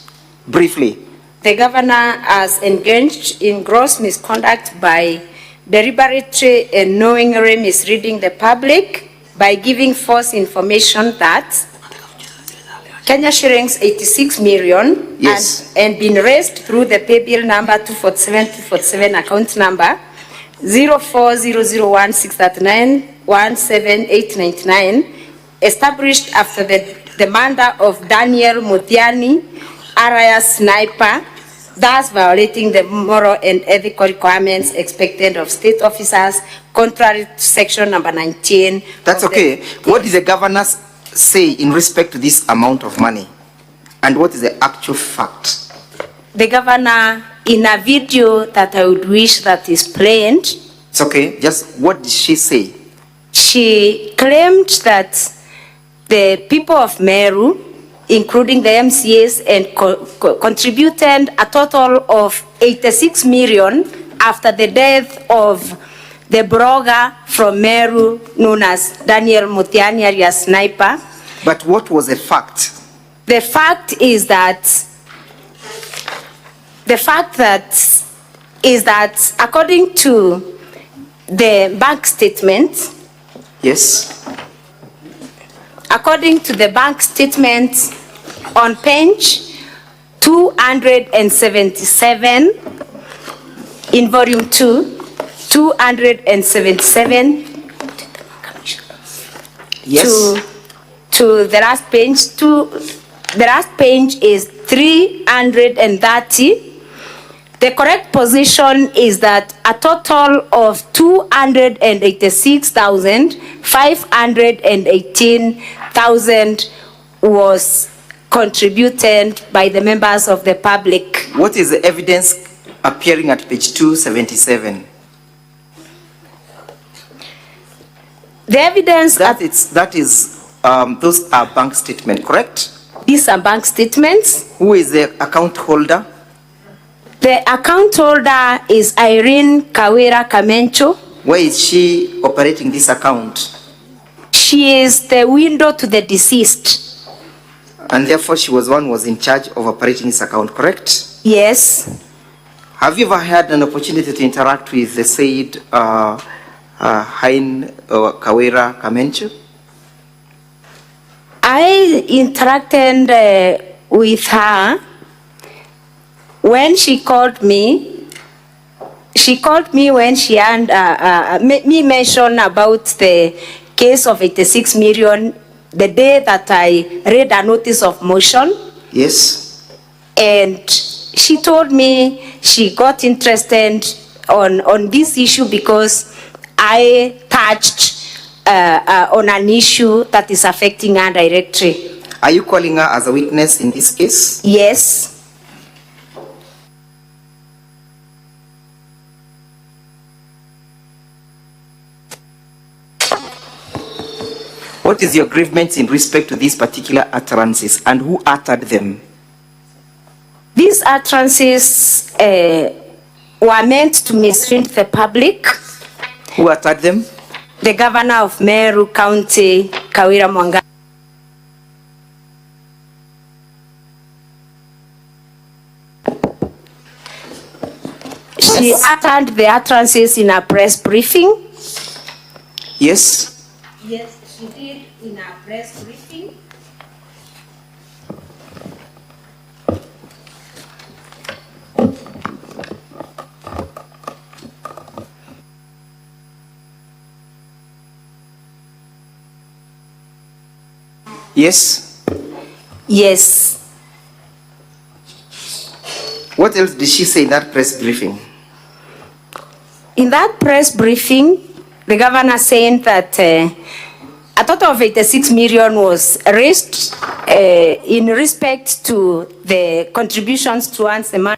Briefly. The governor has engaged in gross misconduct by deliberately and knowingly misleading the public by giving false information that Kenya shillings 86 million yes, and been raised through the pay bill number 247 account number 04001639178899 established after the murder of Daniel Mutiani, alias Sniper, thus violating the moral and ethical requirements expected of state officers, contrary to section number 19. That's okay. What does the governor say in respect to this amount of money? And what is the actual fact? the governor, in a video that I would wish that is played. It's okay. Just what did she say? She claimed that the people of Meru, including the MCAs, and contributed a total of 86 million after the death of the blogger from Meru known as Daniel Mutiani alias Sniper. But what was the fact? The fact is that according to the bank statement, yes, according to the bank statement on page 277 in volume 2, 277 yes, to the last page. The last page is 330. The correct position is that a total of 286,518,000 was contributed by the members of the public. What is the evidence appearing at page 277? The evidence that is those are bank statements, correct? These are bank statements. Who is the account holder? The account holder is Irene Kawira Kamencho. Where is she operating this account? She is the widow to the deceased. And therefore she was one who was in charge of operating this account, correct? Yes. Have you ever had an opportunity to interact with the said Kawira Kamencho? I interacted with her when she called me. She called me when she had me mention about the case of 86 million the day that I read a notice of motion. Yes. And she told me she got interested on this issue because I touched on an issue that is affecting her directly. Are you calling her as a witness in this case? Yes. What is your grievance in respect to these particular utterances and who uttered them? These utterances were meant to mislead the public. Who uttered them? The governor of Meru County, Kawira Mwangaza. She uttered the utterances in a press briefing. Yes. Yes, she did in a press briefing. Yes. Yes. What else did she say in that press briefing? In that press briefing, the governor saying that a total of 86 million was raised in respect to the contributions towards the man.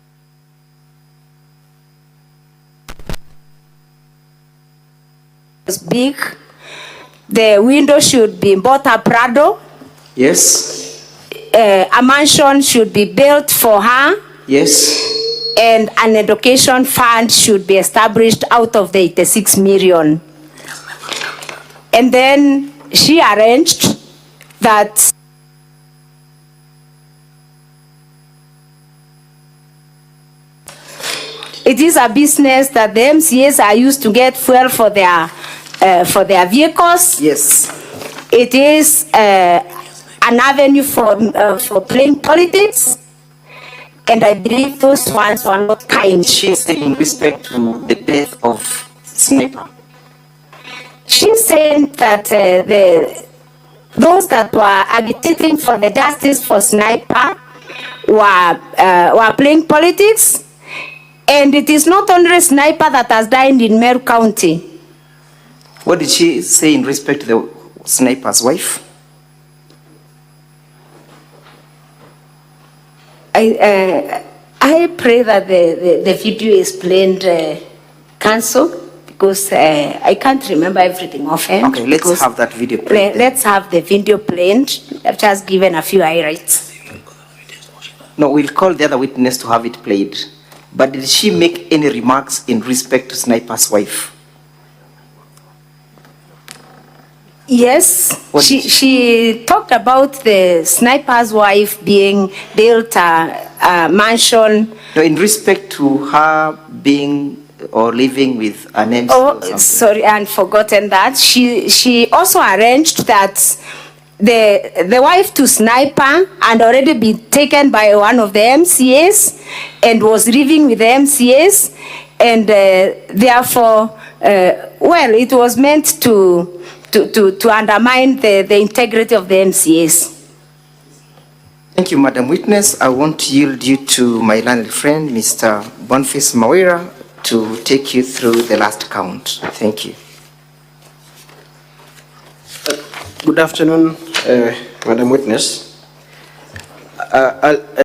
Was big. The window should be bought a Prado. Yes. A mansion should be built for her. Yes. And an education fund should be established out of the 86 million. And then she arranged that it is a business that the MCAs are used to get fuel for their vehicles. Yes. It is an avenue for playing politics. And I believe those ones were not kind. She said in respect to the death of Sniper. She's saying that those that were agitating for the justice for Sniper were playing politics. And it is not only Sniper that has died in Meru County. What did she say in respect to the Sniper's wife? I pray that the video is plain cancelled because I can't remember everything offhand. Okay, let's have that video played. Let's have the video played. I've just given a few highlights. No, we'll call the other witness to have it played. But did she make any remarks in respect to Sniper's wife? Yes, she talked about the Sniper's wife being built a mansion. No, in respect to her being or living with an MC. Oh, sorry, and forgotten that. She also arranged that the wife to Sniper had already been taken by one of the MCAs and was living with the MCAs, and therefore, well, it was meant to undermine the integrity of the MCAs. Thank you, Madam Witness. I want to yield you to my learned friend, Mr. Boniface Mawira, to take you through the last count. Thank you. Good afternoon, Madam Witness.